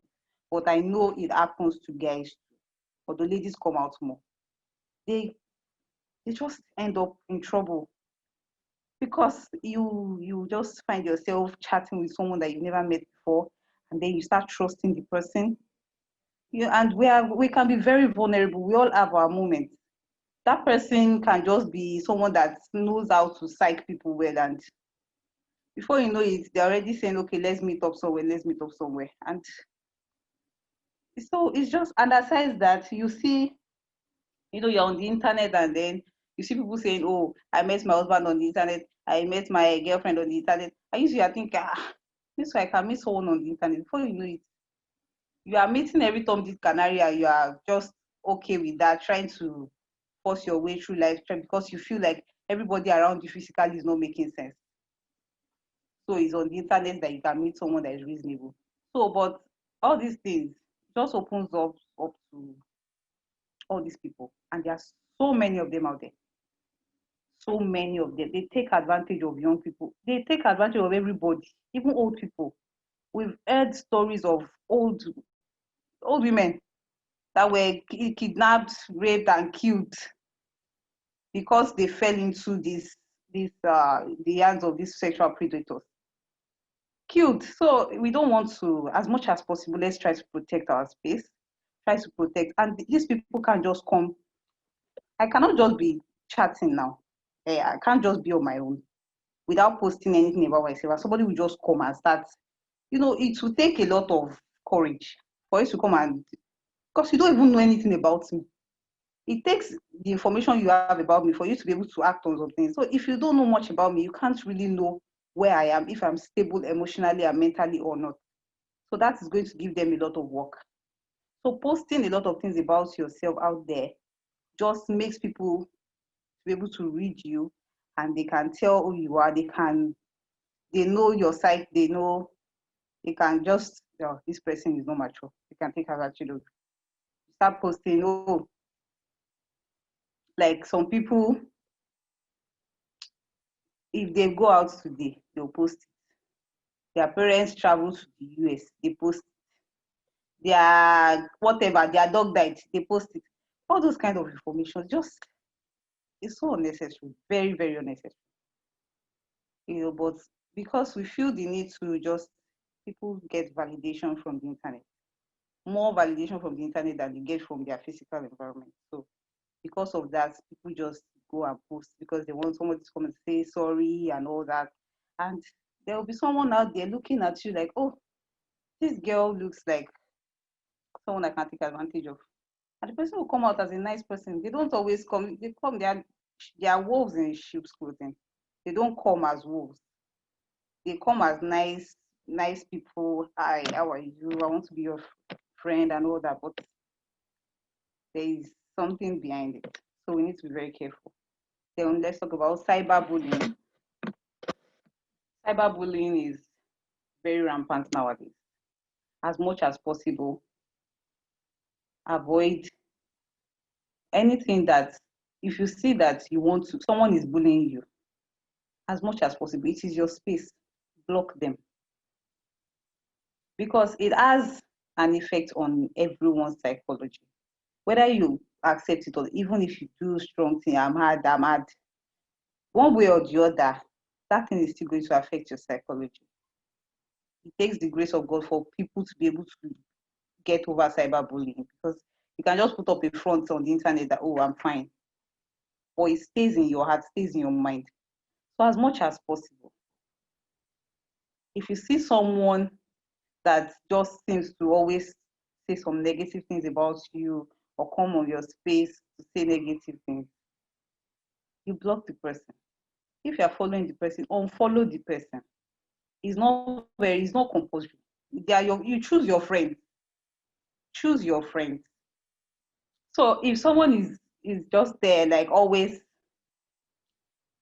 But I know it happens to guys too. Although ladies come out more. They just end up in trouble because you just find yourself chatting with someone that you've never met before, and then you start trusting the person. And we can be very vulnerable. We all have our moments. That person can just be someone that knows how to psych people well, and before you know it, they're already saying, okay, let's meet up somewhere. And so it's just, and aside that, you see, you're on the internet, and then you see people saying, oh, I met my husband on the internet, I met my girlfriend on the internet. I usually think, this way I can meet someone on the internet. Before you know it, you are meeting every Tom, Dick, Canary, and you are just okay with that, trying to force your way through life because you feel like everybody around you physically is not making sense. So it's on the internet that you can meet someone that is reasonable. So, but all these things just opens up to all these people, and there are so many of them out there. So many of them. They take advantage of young people. They take advantage of everybody, even old people. We've heard stories of old women that were kidnapped, raped, and killed because they fell into the hands of these sexual predators. Killed. So we don't want to, as much as possible, let's try to protect our space, try to protect, and these people can't just come. I cannot just be chatting now. I can't just be on my own without posting anything about myself. And somebody will just come and start. It will take a lot of courage for you to come, and because you don't even know anything about me. It takes the information you have about me for you to be able to act on something. So if you don't know much about me, you can't really know where I am, if I'm stable emotionally and mentally or not. So that is going to give them a lot of work. So posting a lot of things about yourself out there just makes people be able to read you, and they can tell who you are. They know your site. They can just, this person is not mature. They can take advantage of. Start posting, like some people, if they go out today, they'll post it. Their parents travel to the US, they post it. Their dog died, they post it. All those kind of information, just, it's so unnecessary, very, very unnecessary. But because we feel the need to just, people get validation from the internet, more validation from the internet than they get from their physical environment. So because of that, people just go and post because they want someone to come and say sorry and all that. And there will be someone out there looking at you like, oh, this girl looks like someone I can take advantage of. And the person will come out as a nice person. They don't always come, they are wolves in sheep's clothing. They don't come as wolves. They come as nice people. Hi, how are you? I want to be your friend and all that. But there is something behind it. So we need to be very careful. Then let's talk about cyberbullying. Cyberbullying is very rampant nowadays. As much as possible, avoid anything that, if you see that someone is bullying you, as much as possible, it is your space, block them. Because it has an effect on everyone's psychology. Whether you accept it or even if you do strong thing, I'm hard, one way or the other, that thing is still going to affect your psychology. It takes the grace of God for people to be able to get over cyberbullying, because you can just put up a front on the internet that, oh, I'm fine. Or it stays in your heart, stays in your mind. So as much as possible, if you see someone that just seems to always say some negative things about you or come on your space to say negative things, you block the person. If you are following the person, unfollow the person. It's not compulsory. You choose your friends. Choose your friends. So if someone is just there, like always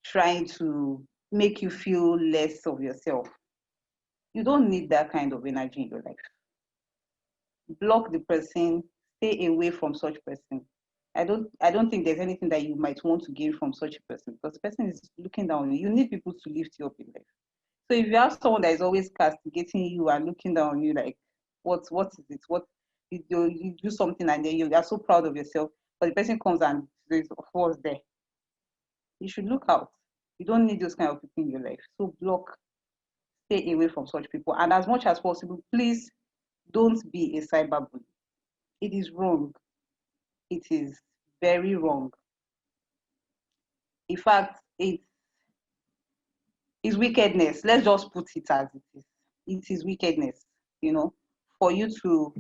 trying to make you feel less of yourself, you don't need that kind of energy in your life. Block the person, stay away from such person. I don't think there's anything that you might want to gain from such a person, because the person is looking down on you. You need people to lift you up in life. So if you have someone that is always castigating you and looking down on you, like, what is it? What you do something and then you are so proud of yourself, but the person comes and says, what's there? You should look out. You don't need those kind of people in your life. So block, stay away from such people. And as much as possible, please don't be a cyberbully. It is wrong. It is very wrong. In fact, it is wickedness. Let's just put it as it is. It is wickedness, you know, for you to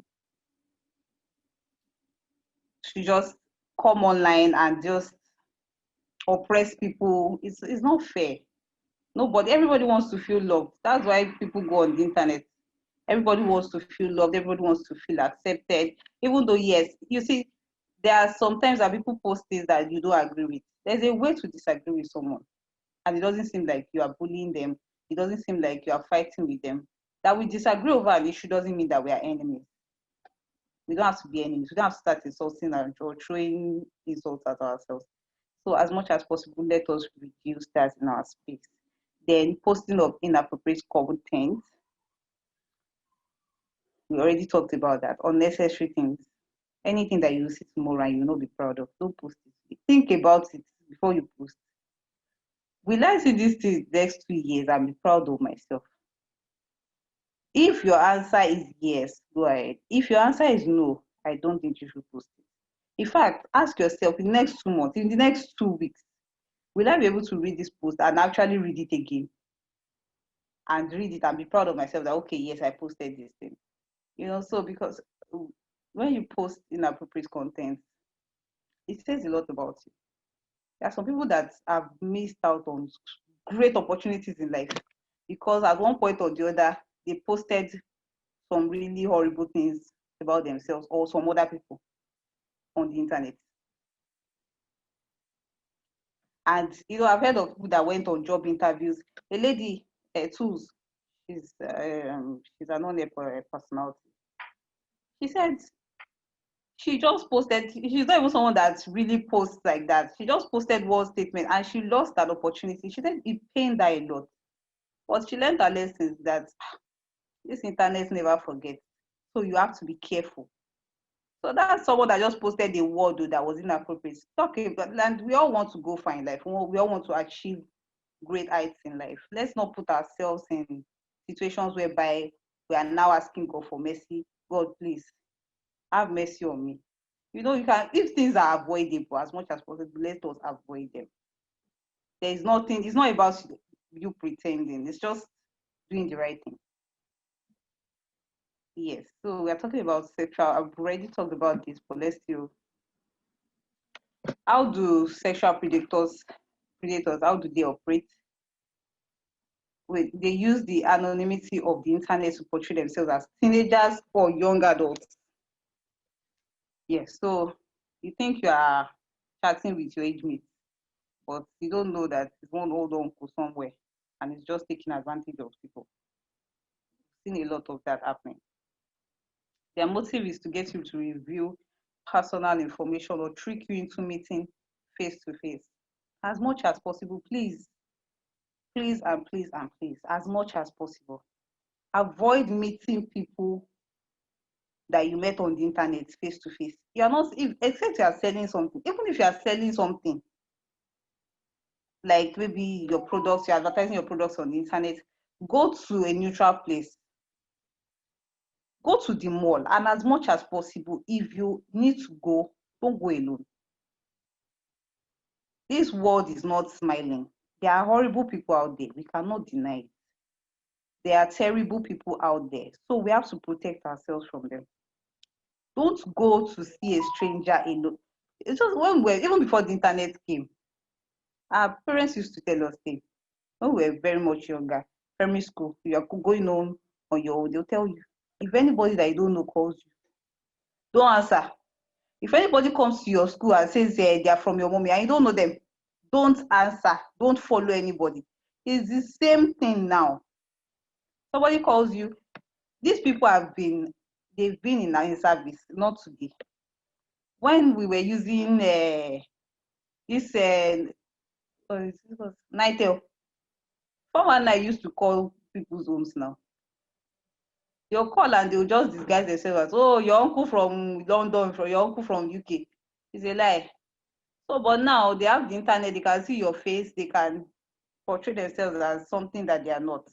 just come online and just oppress people. It's not fair. Everybody wants to feel loved. That's why people go on the internet. Everybody wants to feel loved. Everybody wants to feel accepted. Even though, yes, you see, there are sometimes that people post things that you don't agree with. There's a way to disagree with someone, and it doesn't seem like you are bullying them. It doesn't seem like you are fighting with them. That we disagree over an issue doesn't mean that we are enemies. We don't have to be enemies. We don't have to start insulting or throwing insults at ourselves. So as much as possible, let us reduce that in our space. Then posting of inappropriate content. We already talked about that. Unnecessary things. Anything that you see tomorrow and you will not be proud of, don't post it. Think about it before you post. Will I see this thing next 2 years and be proud of myself? If your answer is yes, go ahead. If your answer is no, I don't think you should post it. In fact, ask yourself in the next 2 months, in the next 2 weeks, will I be able to read this post and actually read it again? And read it and be proud of myself that, okay, yes, I posted this thing. You know, so because when you post inappropriate content, it says a lot about you. There are some people that have missed out on great opportunities in life because at one point or the other, they posted some really horrible things about themselves or some other people on the internet. And you know, I've heard of people that went on job interviews. A lady, Tools, she's an on-air personality. She said she just posted. She's not even someone that really posts like that. She just posted one statement and she lost that opportunity. She said it pained her a lot, but she learned her lessons that this internet never forgets. So you have to be careful. So that's someone that just posted a word that was inappropriate. Okay, but and we all want to go far in life. We all want to achieve great heights in life. Let's not put ourselves in situations whereby we are now asking God for mercy. God, please have mercy on me. You know, you can, if things are avoidable as much as possible, let us avoid them. There is nothing, it's not about you pretending, it's just doing the right thing. Yes, so we are talking about sexual. I've already talked about this, but let's still. How do sexual predators, how do they operate? They use the anonymity of the internet to portray themselves as teenagers or young adults. Yes, so you think you are chatting with your age mates, but you don't know that it's one old uncle somewhere and it's just taking advantage of people. I've seen a lot of that happening. Their motive is to get you to reveal personal information or trick you into meeting face to face. As much as possible, please, please, and please, and please, as much as possible, avoid meeting people that you met on the internet face to face. You are not, except you are selling something. Even if you are selling something, like maybe your products, you're advertising your products on the internet, go to a neutral place. Go to the mall, and as much as possible, if you need to go, don't go alone. This world is not smiling. There are horrible people out there. We cannot deny it. There are terrible people out there. So we have to protect ourselves from them. Don't go to see a stranger alone. It's just even before the internet came, our parents used to tell us things. When we were very much younger, primary school, you are going on your own, they'll tell you. If anybody that you don't know calls you, don't answer. If anybody comes to your school and says they are from your mommy and you don't know them, don't answer. Don't follow anybody. It's the same thing now. Somebody calls you. These people they've been in service, not today. When we were using this Nitel, 419 used to call people's homes now. They'll call and they'll just disguise themselves as, oh, your uncle from London, from your uncle from UK. It's a lie. So, but now they have the internet, they can see your face, they can portray themselves as something that they are not.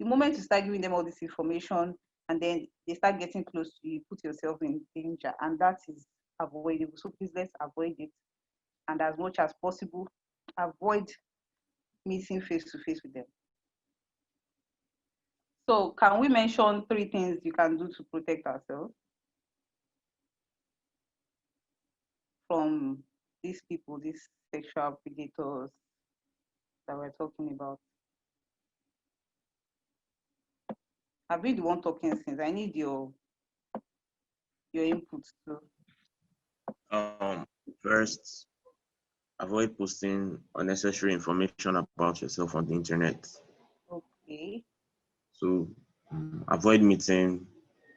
The moment you start giving them all this information and then they start getting close to you, put yourself in danger, and that is avoidable. So please let's avoid it, and as much as possible, avoid meeting face to face with them. So can we mention 3 things you can do to protect ourselves from these people, these sexual predators that we're talking about? I've been the one talking since. I need your input too. First, avoid posting unnecessary information about yourself on the internet. Okay. So avoid meeting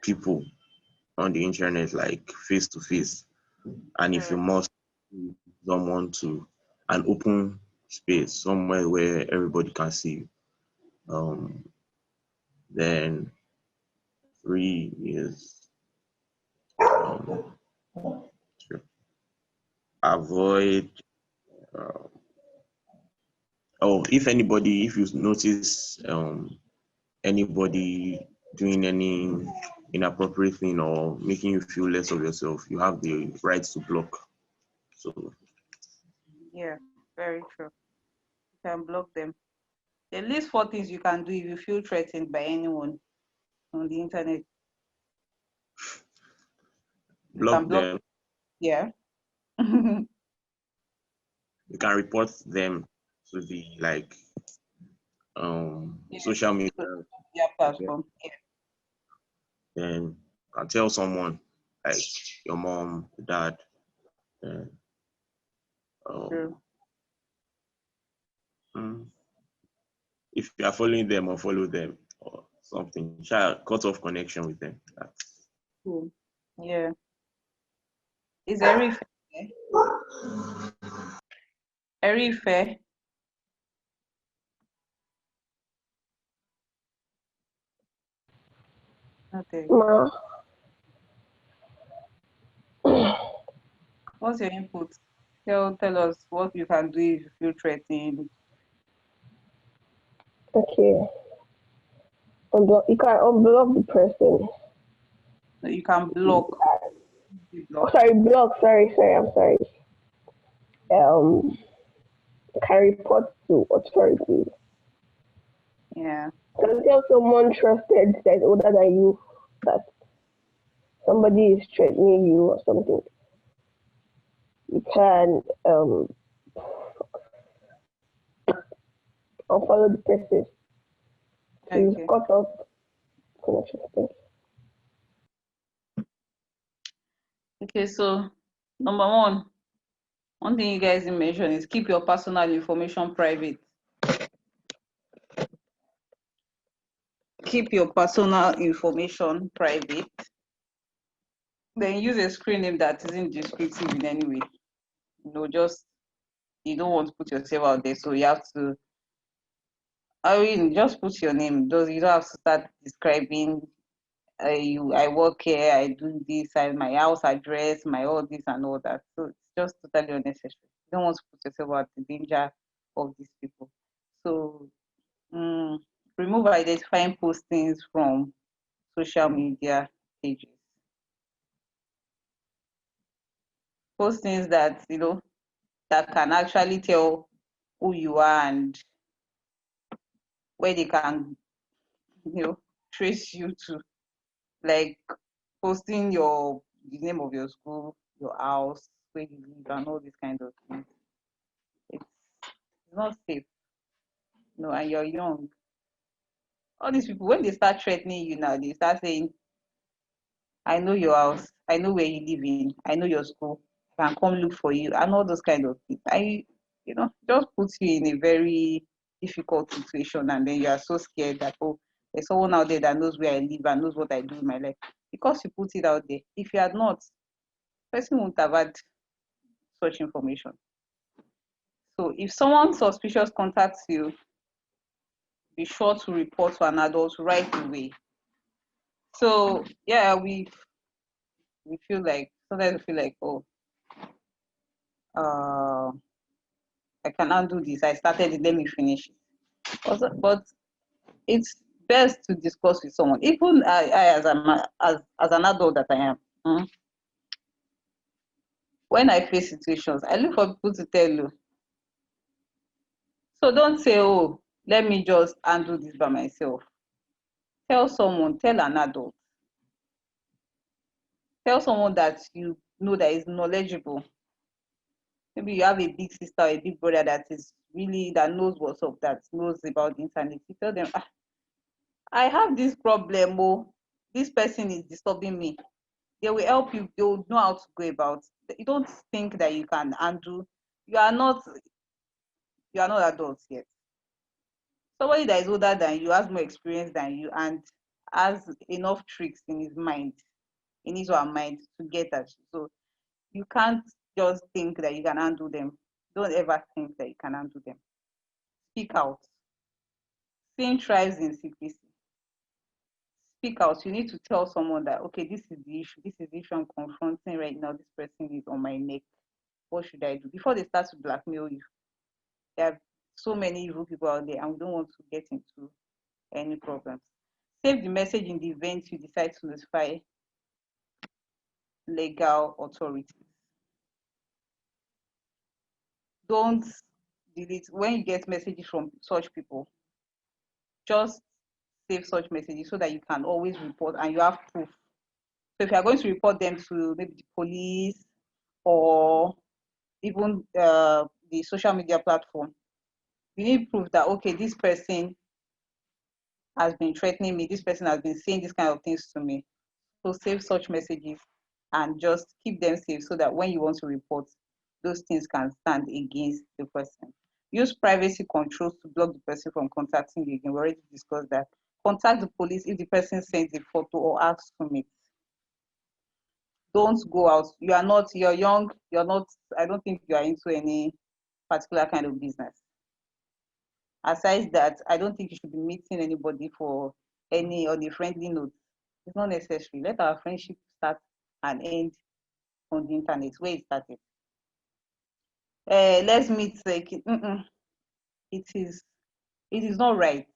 people on the internet like face to face. And if you must, someone to an open space, somewhere where everybody can see you. Then 3 is avoid. If you notice anybody doing any inappropriate thing or making you feel less of yourself, you have the right to block. So Yeah, very true. You can block them. At least 4 things you can do if you feel threatened by anyone on the internet. You block can block. them. Yeah. You can report them to the Yeah. social media. Yeah, platform. Yeah. Then you can tell someone like your mom, dad. Then, True. if you are following them, or follow them or something, cut off connection with them. Cool. Yeah. Is very fair. Very fair. Okay. Ma, What's your input? Tell us what you can do if you feel threatened. okay. You can unblock the person. So you can block. Oh, sorry, block. Sorry. I'm sorry. Um, can report to authorities. Yeah. Can tell someone trusted that is older than you that somebody is threatening you or something. You can unfollow the person. So you've Okay. cut off connection. Okay. So number one thing you guys didn't mention is keep your personal information private. Keep your personal information private. Then use a screen name that isn't descriptive in any way. Just you don't want to put yourself out there, so you have to. I mean, just put your name. You don't have to start describing. I work here. I do this. My house address. My all this and all that. So it's just totally unnecessary. You don't want to put yourself out the danger of these people. So remove identifying postings from social media pages. Postings that that can actually tell who you are and where they can trace you to, like posting the name of your school, your house, where you live, and all these kind of things. It's not safe. And you're young. All these people, when they start threatening you now, they start saying, I know your house, I know where you live in, I know your school, I can come look for you, and all those kind of things. Just puts you in a very difficult situation, and then you are so scared that, oh, there's someone out there that knows where I live and knows what I do in my life. Because you put it out there. If you had not, person wouldn't have had such information. So if someone suspicious contacts you, be sure to report to an adult right away. So yeah, we feel like sometimes we feel like, oh, I can undo this. I started it, let me finish it. But it's best to discuss with someone. Even I as an adult that I am, when I face situations, I look for people to tell you. So don't say, oh, let me just handle this by myself. Tell someone, tell an adult. Tell someone that you know that is knowledgeable. Maybe you have a big sister or a big brother that is really, that knows what's up, that knows about the internet. You tell them, I have this problem, oh, this person is disturbing me. They will help you. They will know how to go about. You don't think that you can handle. You are not adults yet. Somebody that is older than you, has more experience than you, and has enough tricks in his mind, in his or her mind, to get at you. So you can't just think that you can handle them. Don't ever think that you can handle them. Speak out. Sin thrives in secrecy. Speak out. You need to tell someone that, okay, this is the issue. This is the issue I'm confronting right now. This person is on my neck. What should I do? Before they start to blackmail you. There are so many evil people out there, and we don't want to get into any problems. Save the message in the event you decide to notify legal authorities. Don't delete when you get messages from such people. Just save such messages so that you can always report and you have proof. So if you are going to report them to maybe the police or even the social media platform, you need proof that, okay, this person has been threatening me, this person has been saying this kind of things to me. So save such messages and just keep them safe so that when you want to report, those things can stand against the person. Use privacy controls to block the person from contacting you again. We already discussed that. Contact the police if the person sends a photo or asks to meet. Don't go out. You're young, I don't think you are into any particular kind of business. Aside that, I don't think you should be meeting anybody for any on a friendly note. It's not necessary. Let our friendship start and end on the internet where it started. Let's meet like it is not right.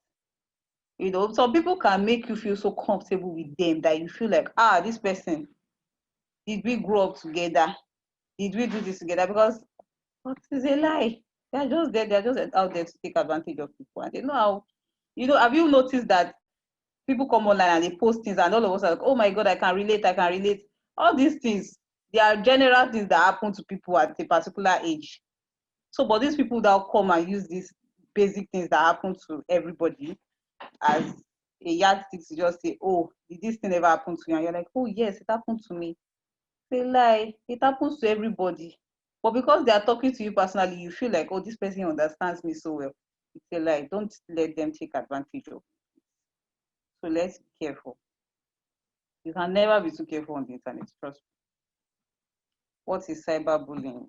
You know, some people can make you feel so comfortable with them that you feel like, this person, did we grow up together? Did we do this together? Because what is a lie? They're just there, they're just out there to take advantage of people. And they know how, have you noticed that people come online and they post things and all of us are like, oh my God, I can relate. All these things, they are general things that happen to people at a particular age. So, but these people that come and use these basic things that happen to everybody as a yardstick to just say, oh, did this thing ever happen to you? And you're like, oh yes, it happened to me. They lie, it happens to everybody. But because they are talking to you personally, you feel like, oh, this person understands me so well. It's a lie. Don't let them take advantage of it. So let's be careful. You can never be too careful on the internet, trust me. What is cyberbullying?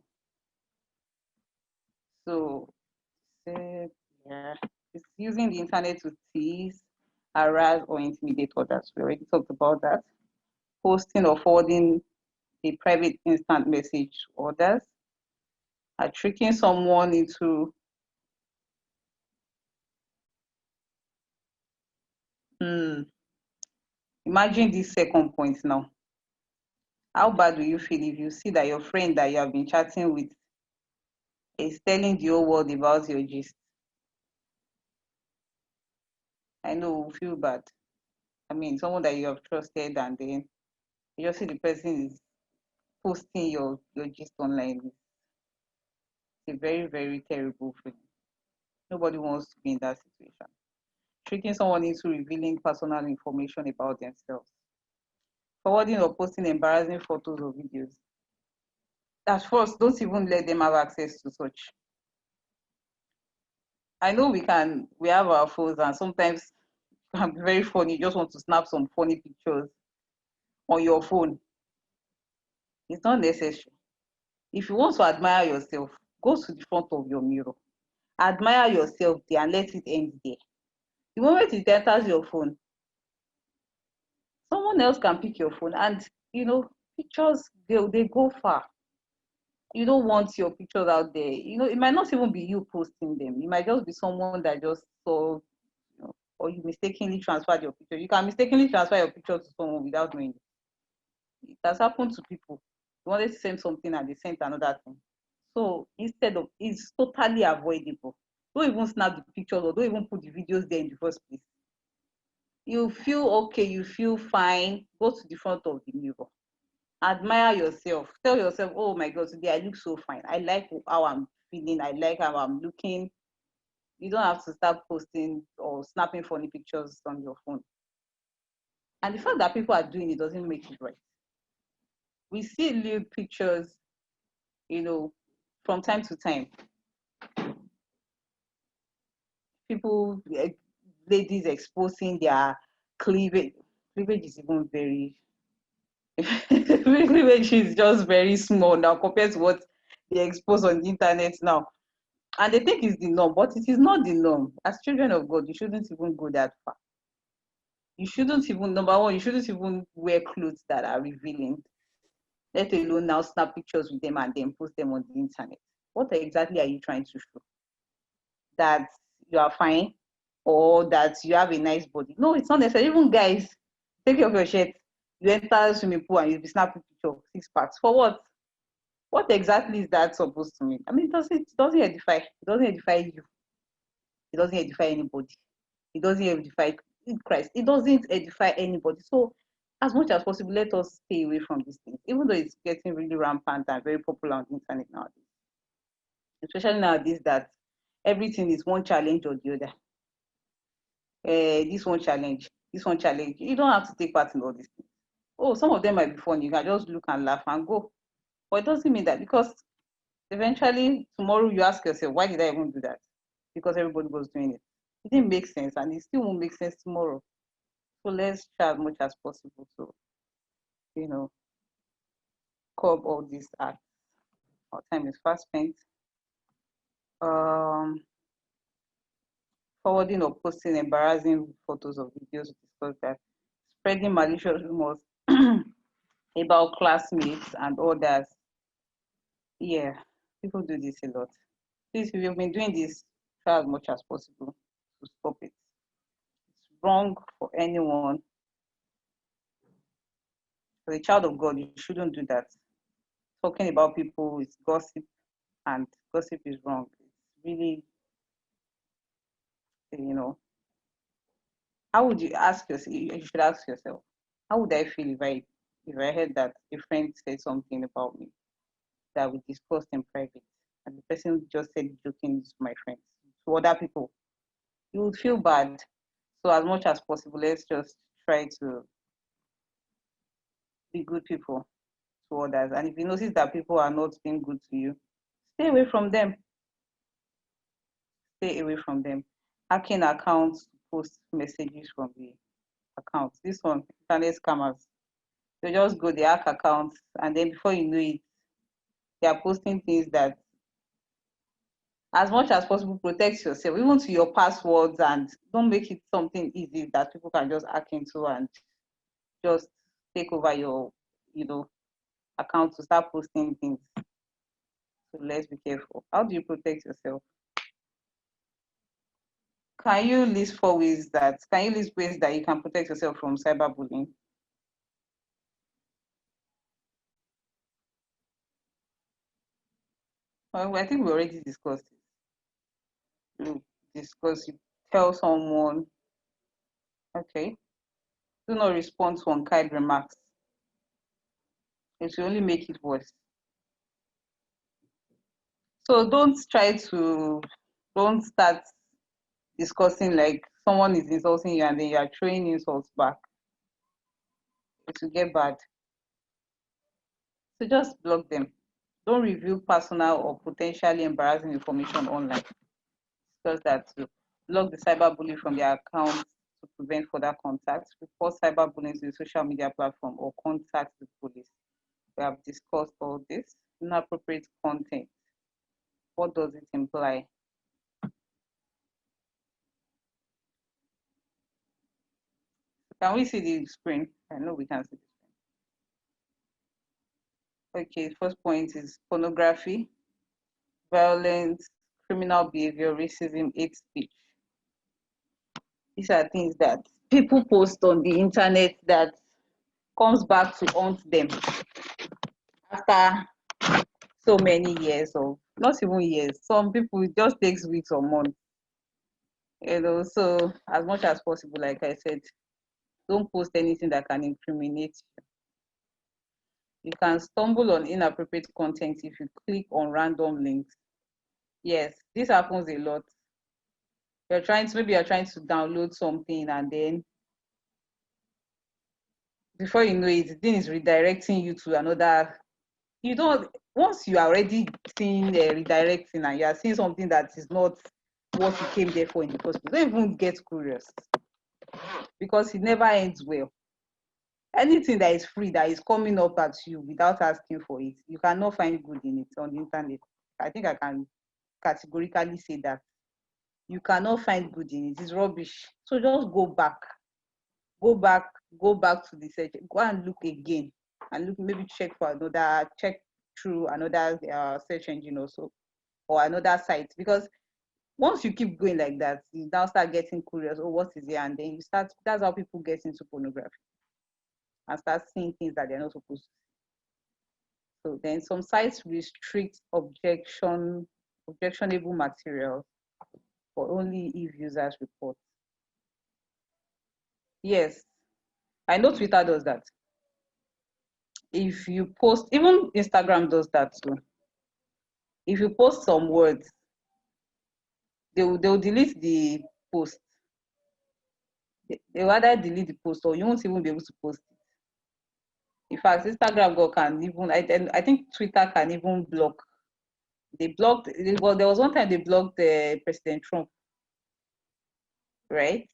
So, yeah, it's using the internet to tease, harass, or intimidate others. We already talked about that. Posting or forwarding a private instant message to others. Tricking someone into imagine this second point now. How bad do you feel if you see that your friend that you have been chatting with is telling the whole world about your gist? I know you feel bad. I mean, someone that you have trusted and then you just see the person is posting your gist online. It's a very, very terrible feeling. Nobody wants to be in that situation. Tricking someone into revealing personal information about themselves. Forwarding or posting embarrassing photos or videos. At first, don't even let them have access to such. I know we have our phones and sometimes it can be very funny. You just want to snap some funny pictures on your phone. It's not necessary. If you want to admire yourself, go to the front of your mirror. Admire yourself there and let it end there. The moment it enters your phone, someone else can pick your phone and pictures they go far. You don't want your pictures out there. It might not even be you posting them. It might just be someone that just saw or you mistakenly transferred your picture. You can mistakenly transfer your picture to someone without knowing it. It has happened to people. You wanted to send something and they sent another thing. So instead of, it's totally avoidable. Don't even snap the pictures or don't even put the videos there in the first place. You feel okay, you feel fine, go to the front of the mirror. Admire yourself. Tell yourself, oh my God, today I look so fine. I like how I'm feeling. I like how I'm looking. You don't have to start posting or snapping funny pictures on your phone. And the fact that people are doing it doesn't make it right. We see little pictures, from time to time. People, ladies exposing their cleavage. Cleavage is even very, cleavage is just very small now compared to what they expose on the internet now. And they think it's the norm, but it is not the norm. As children of God, you shouldn't even go that far. You shouldn't even, number one, you shouldn't even wear clothes that are revealing, let alone now snap pictures with them and then post them on the internet. What exactly are you trying to show? That you are fine or that you have a nice body? No, it's not necessary. Even guys, take off your shirt, you enter swimming pool and you'll be snapping picture of 6 packs. For what? What exactly is that supposed to mean? I mean, it doesn't edify you. It doesn't edify anybody. It doesn't edify Christ. It doesn't edify anybody. So as much as possible, let us stay away from these things, even though it's getting really rampant and very popular on the internet nowadays. Especially nowadays that everything is one challenge or the other. This one challenge, this one challenge. You don't have to take part in all these things. Oh, some of them might be funny. You can just look and laugh and go. But it doesn't mean that, because eventually tomorrow you ask yourself, why did I even do that? Because everybody was doing it. It didn't make sense, and it still won't make sense tomorrow. So let's try as much as possible to, curb all these acts. Our time is fast spent. Forwarding or posting embarrassing photos or videos to discuss that. Spreading malicious rumors about classmates and others. Yeah, people do this a lot. Please, if you've been doing this, try as much as possible to stop it. It's wrong for anyone. For a child of God, you shouldn't do that. Talking about people is gossip, and gossip is wrong. It's really, how would you ask yourself? You should ask yourself, how would I feel if I heard that a friend said something about me that we discussed in private, and the person just said joking to my friends, to other people? You would feel bad. So as much as possible, let's just try to be good people to others. And if you notice that people are not being good to you, stay away from them. Stay away from them. Hacking accounts, post messages from the accounts. This one, internet scammers. They just go, they hack accounts, and then before you know it, they are posting things that, as much as possible, protect yourself, even to your passwords, and don't make it something easy that people can just hack into and just take over your, account to start posting things. So let's be careful. How do you protect yourself? Can you list ways that you can protect yourself from cyberbullying? Well, I think we already discussed it. You tell someone, okay, do not respond to unkind remarks. It will only make it worse. So don't start discussing like someone is insulting you and then you are throwing insults back. It will get bad. So just block them. Don't reveal personal or potentially embarrassing information online. Just that to block the cyberbully from their accounts to prevent further contacts, report cyberbullying to the social media platform, or contact the police. We have discussed all this. Inappropriate content. What does it imply? Can we see the screen? I know we can see the screen. Okay, first point is pornography, violence, criminal behavior, racism, hate speech. These are things that people post on the internet that comes back to haunt them after so many years, or not even years. Some people, it just takes weeks or months. So as much as possible, like I said, don't post anything that can incriminate you. You can stumble on inappropriate content if you click on random links. Yes, this happens a lot. Maybe you're trying to download something, and then before you know it, the thing is redirecting you to another. Once you are already seeing redirecting, and you are seeing something that is not what you came there for in the first place, don't even get curious, because it never ends well. Anything that is free, that is coming up at you without asking for it, you cannot find good in it on the internet. I think I can categorically say that you cannot find good in it. It's rubbish. So just go back, go back, go back to the search, go and look again, and look, maybe check through another search engine also, or another site. Because once you keep going like that, you now start getting curious. Oh, what is here? And then you start. That's how people get into pornography and start seeing things that they're not supposed to. So then some sites restrict objectionable material for only if users report. Yes, I know Twitter does that. If you post, even Instagram does that too. If you post some words, they'll delete the post. They'll either delete the post, or you won't even be able to post it. In fact, Instagram can even, I think Twitter can even block. They blocked, well, there was one time they blocked President Trump, right?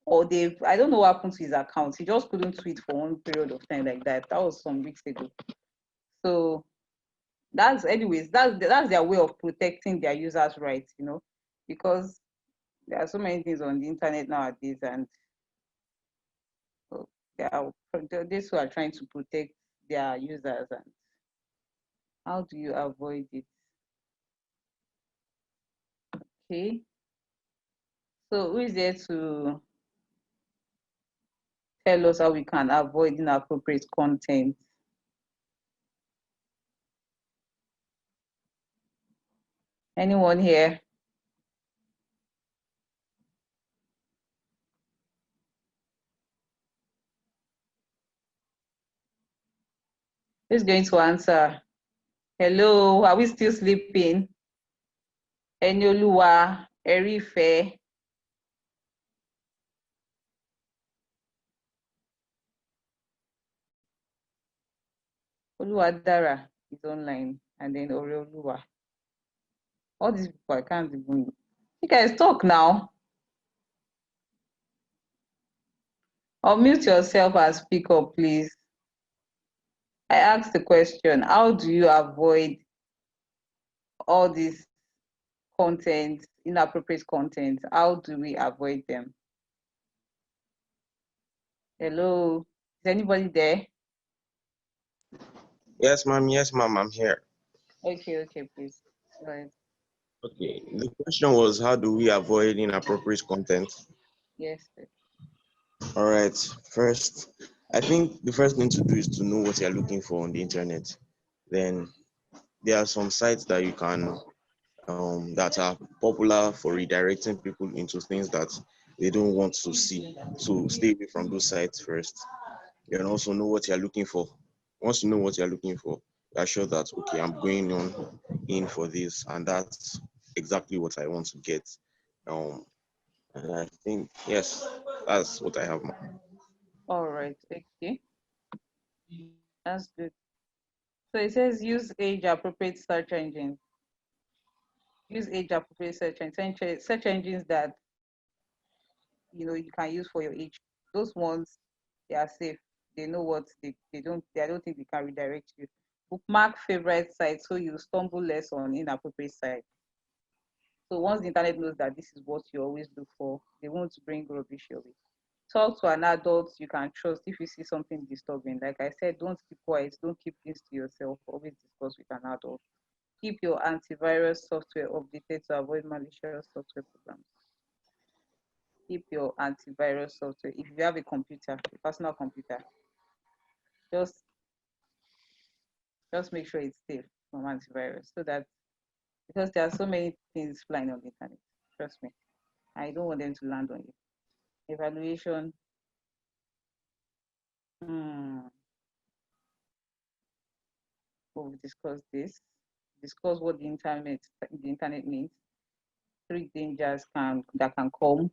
Or I don't know what happened to his account. He just couldn't tweet for one period of time like that. That was some weeks ago. So that's their way of protecting their users' rights, because there are so many things on the internet nowadays, and these who are trying to protect their users. And how do you avoid it? Okay, so who is there to tell us how we can avoid inappropriate content? Anyone here? Who's going to answer? Hello, are we still sleeping? Enyoluwa, Erife. Oluwadara is online, and then Oreoluwa. All these people, I can't even. You guys talk now. Unmute yourself and speak up, please. I asked the question, how do you avoid all this content, inappropriate content? How do we avoid them? Hello, is anybody there? Yes, ma'am. Yes, ma'am. I'm here. Okay, please. Go ahead. Okay. The question was, how do we avoid inappropriate content? Yes, please. All right. First, I think the first thing to do is to know what you're looking for on the internet. Then there are some sites that you can that are popular for redirecting people into things that they don't want to see. So stay away from those sites first. And also know what you're looking for. Once you know what you're looking for, you're sure that okay, I'm going in for this, and that's exactly what I want to get. And I think yes, that's what I have. All right, okay. That's good. So it says use age appropriate search engines. Use age appropriate search engines that you can use for your age. Those ones, they are safe. They know what they don't I don't think they can redirect you. Bookmark favorite sites so you stumble less on inappropriate sites. So once the internet knows that this is what you always look for, they won't bring rubbish your way. Talk to an adult you can trust if you see something disturbing. Like I said, don't keep quiet, don't keep things to yourself. Always discuss with an adult. Keep your antivirus software updated to avoid malicious software programs. keep your antivirus software. If you have a computer, a personal computer, just make sure it's safe from antivirus, so that, because there are so many things flying on the internet. Trust me, I don't want them to land on you. Evaluation. We've discussed this. Discuss what the internet means. 3 dangers that can come.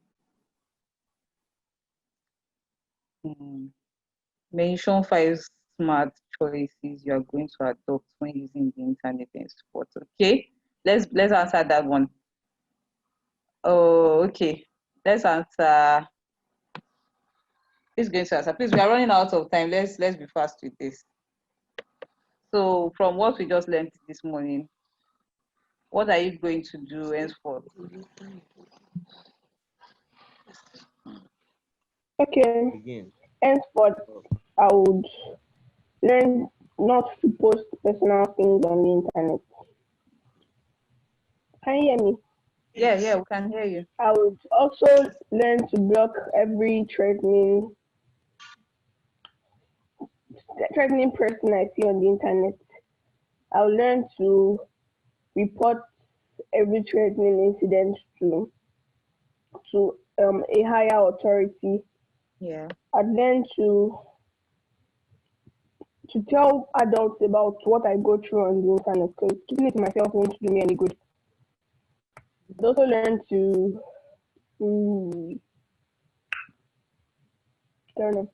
Mention 5 smart choices you are going to adopt when using the internet and sport. Okay, let's answer that one. Oh, okay. Let's answer. Who's going to answer? Please, we are running out of time. Let's be fast with this. So, from what we just learned this morning, what are you going to do henceforth? Okay. Again. Henceforth, I would learn not to post personal things on the internet. Can you hear me? Yeah, we can hear you. I would also learn to block every threatening person I see on the internet. I'll learn to report every threatening incident to a higher authority. Yeah. I'd learn to tell adults about what I go through on the internet, because keeping it to myself won't do me any good. I'd also learn to I don't know.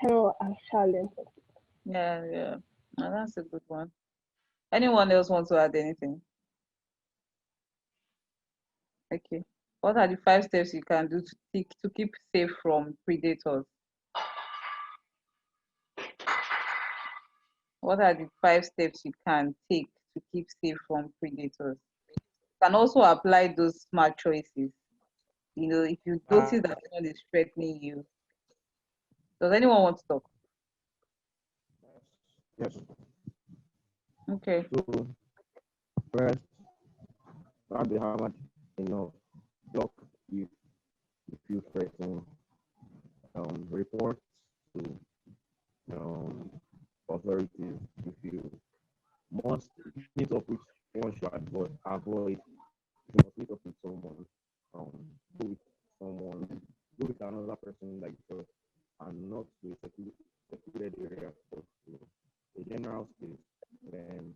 Hello, I shall learn. Yeah. Oh, that's a good one. Anyone else want to add anything? Okay. What are the 5 steps you can do to keep safe from predators? What are the 5 steps you can take to keep safe from predators? You can also apply those smart choices. You know, if you notice that someone is threatening you. Does anyone want to talk? Yes. Okay. So first, grab the hammer enough. Block if you threaten. Report to authorities if you must meet up with one should avoid. If you must meet up with someone, go with someone, go with another person like yourself, and not to a secluded area, but to a general space. Then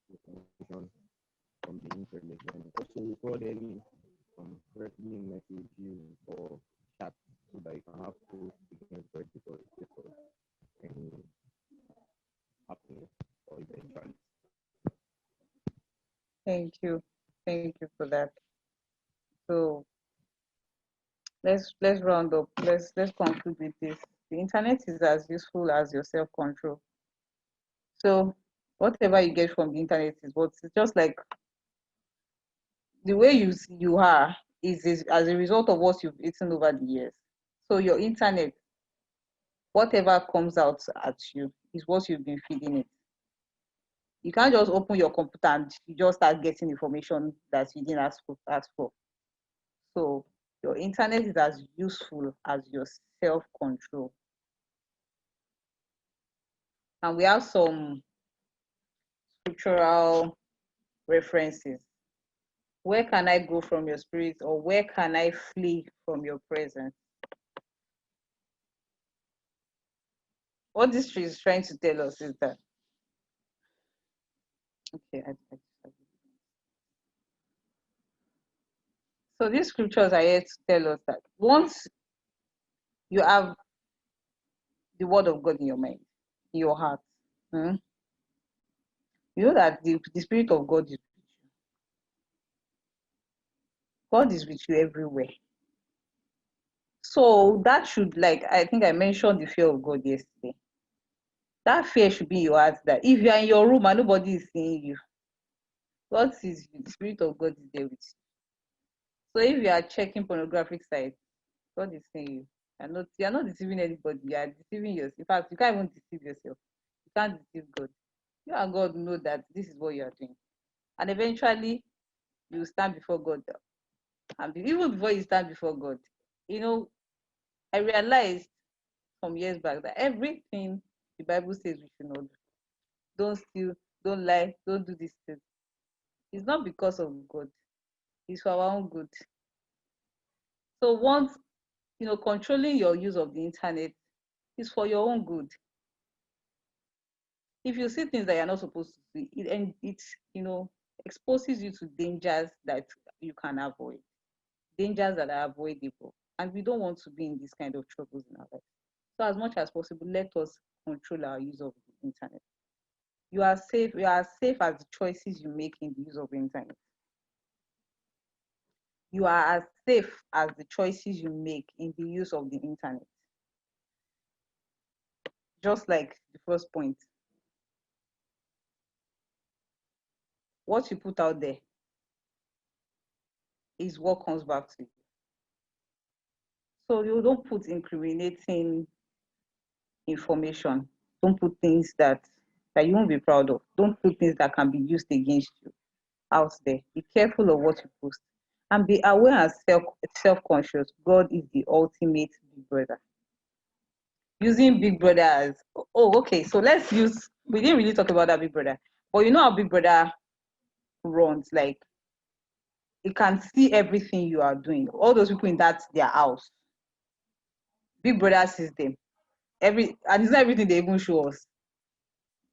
information from the internet, and also record any threatening messages or chat so that you can have to against predators before any happening or eventually. Thank you for that. So let's round up. Let's conclude with this. The internet is as useful as your self-control. So whatever you get from the internet is what, it's just like the way you are is as a result of what you've eaten over the years. So your internet, whatever comes out at you, is what you've been feeding it. You can't just open your computer and you just start getting information that you didn't ask for. So your internet is as useful as your self-control. And we have some scriptural references. Where can I go from your spirit, or where can I flee from your presence? What this tree is trying to tell us is that, okay, so these scriptures are here to tell us that once you have the word of God in your mind, in your heart, you know that the Spirit of God is with you. God is with you everywhere. So that should, like, I think I mentioned the fear of God yesterday. That fear should be in your heart, that if you are in your room and nobody is seeing you, God sees you, the Spirit of God is there with you. So if you are checking pornographic sites, God is seeing you. You are not deceiving anybody, you are deceiving yourself. In fact, you can't even deceive yourself. You can't deceive God. You and God know that this is what you are doing. And eventually, you stand before God. And even before you stand before God, I realized some years back that everything the Bible says we should not do. Don't steal, don't lie, don't do this thing. It's not because of God. It's for our own good. So once, controlling your use of the internet is for your own good. If you see things that you're not supposed to see, it exposes you to dangers that you can avoid, dangers that are avoidable. And we don't want to be in this kind of troubles in our life. So as much as possible, let us control our use of the internet. You are safe as the choices you make in the use of the internet. You are as safe as the choices you make in the use of the internet. Just like the first point. What you put out there is what comes back to you. So you don't put incriminating information. Don't put things that you won't be proud of. Don't put things that can be used against you out there. Be careful of what you post. And be aware and self-conscious. God is the ultimate big brother. Using big brother as, okay, so let's use, we didn't really talk about that big brother, but you know how big brother runs, like, it can see everything you are doing. All those people in their house, big brother sees them. And it's not everything they even show us,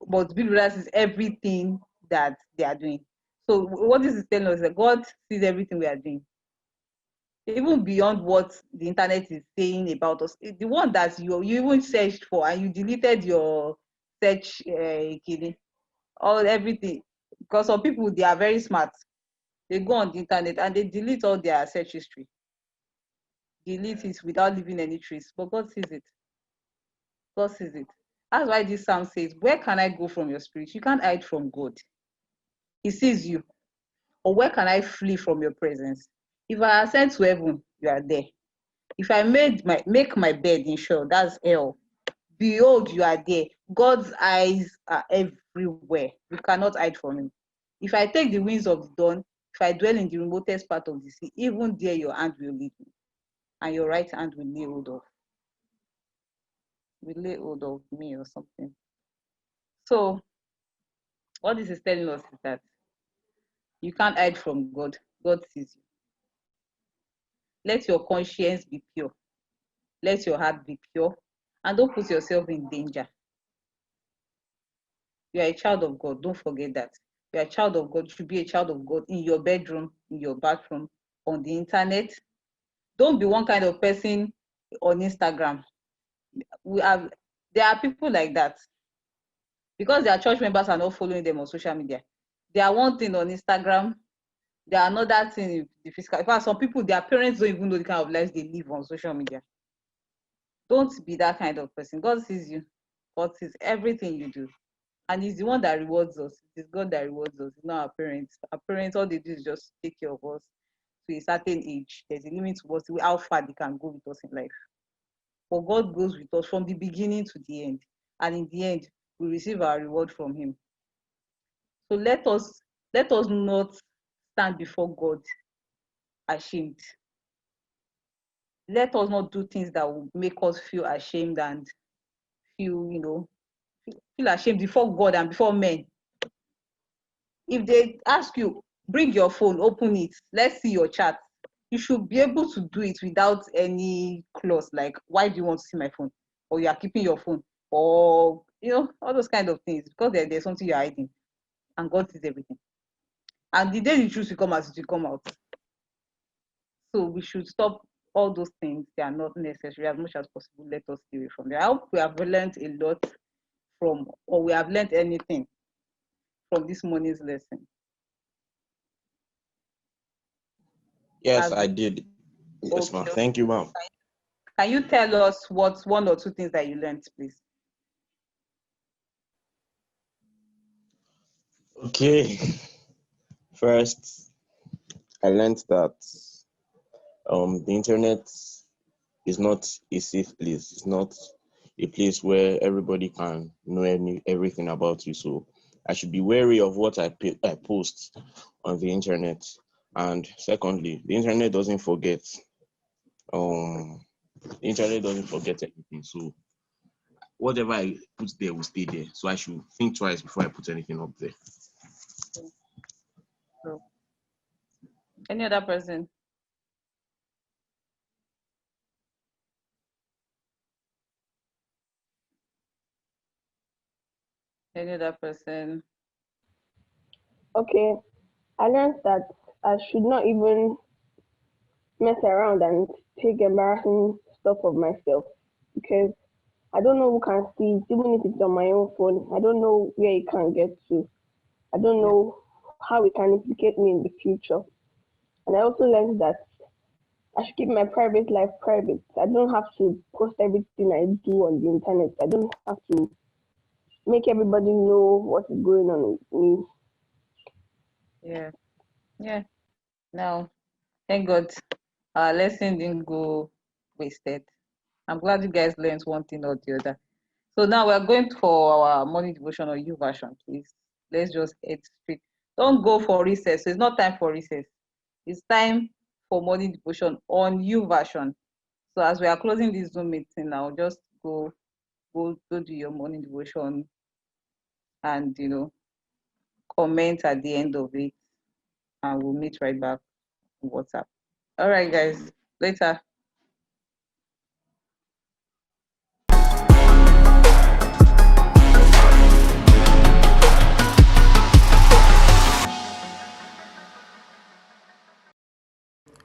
but big brother sees everything that they are doing. So what this is telling us is that God sees everything we are doing, even beyond what the internet is saying about us. The one that you even searched for and you deleted your search everything, because some people, they are very smart. They go on the internet and they delete all their search history, delete it without leaving any trace. But God sees it. God sees it. That's why this psalm says, where can I go from your spirit? You can't hide from God. He sees you. Or where can I flee from your presence? If I ascend to heaven, you are there. If I make my bed in Sheol, that's hell, behold, you are there. God's eyes are everywhere. You cannot hide from him. If I take the wings of the dawn, if I dwell in the remotest part of the sea, even there your hand will lead me, and your right hand will lay hold of me or something. So what this is telling us is that you can't hide from God. God sees you. Let your conscience be pure. Let your heart be pure. And don't put yourself in danger. You are a child of God. Don't forget that. You are a child of God. You should be a child of God in your bedroom, in your bathroom, on the internet. Don't be one kind of person on Instagram. There are people like that. Because their church members are not following them on social media. They are one thing on Instagram. They are another thing in the physical. In fact, some people, their parents don't even know the kind of lives they live on social media. Don't be that kind of person. God sees you. God sees everything you do. And he's the one that rewards us. It is God that rewards us, not our parents. Our parents, all they do is just take care of us to a certain age. There's a limit to how far they can go with us in life. But God goes with us from the beginning to the end. And in the end, we receive our reward from him. So let us not stand before God ashamed. Let us not do things that will make us feel ashamed and feel ashamed before God and before men. If they ask you, bring your phone, open it, let's see your chat, you should be able to do it without any clause like, why do you want to see my phone? Or you are keeping your phone, or all those kind of things, because there's something you're hiding, and God sees everything. And the day the truth will come out, it will come out. So we should stop all those things. They are not necessary. As much as possible, let us stay away from them. I hope we have learned a lot or we have learned anything from this morning's lesson. Yes, I did. Yes, ma'am. Thank you, ma'am. Can you tell us what one or two things that you learned, please? Okay. First, I learned that the internet is not a safe place. It's not a place where everybody can know everything about you. So I should be wary of what I post on the internet. And secondly, the internet doesn't forget. The internet doesn't forget anything. So whatever I put there will stay there. So I should think twice before I put anything up there. So, any other person? Any other person? Okay, I learned that I should not even mess around and take embarrassing stuff of myself because I don't know who can see it, even if it's on my own phone. I don't know where it can get to. I don't Yeah. know how it can implicate me in the future. And I also learned that I should keep my private life private. I don't have to post everything I do on the internet. I don't have to make everybody know what is going on with me. Yeah. Yeah. Now, thank God our lesson didn't go wasted. I'm glad you guys learned one thing or the other. So now we're going for our morning devotion or you version, please. Let's just head straight. Don't go for recess. So it's not time for recess. It's time for morning devotion on you version. So as we are closing this Zoom meeting now, just go do your morning devotion and comment at the end of it, and we'll meet right back on WhatsApp. All right, guys. Later.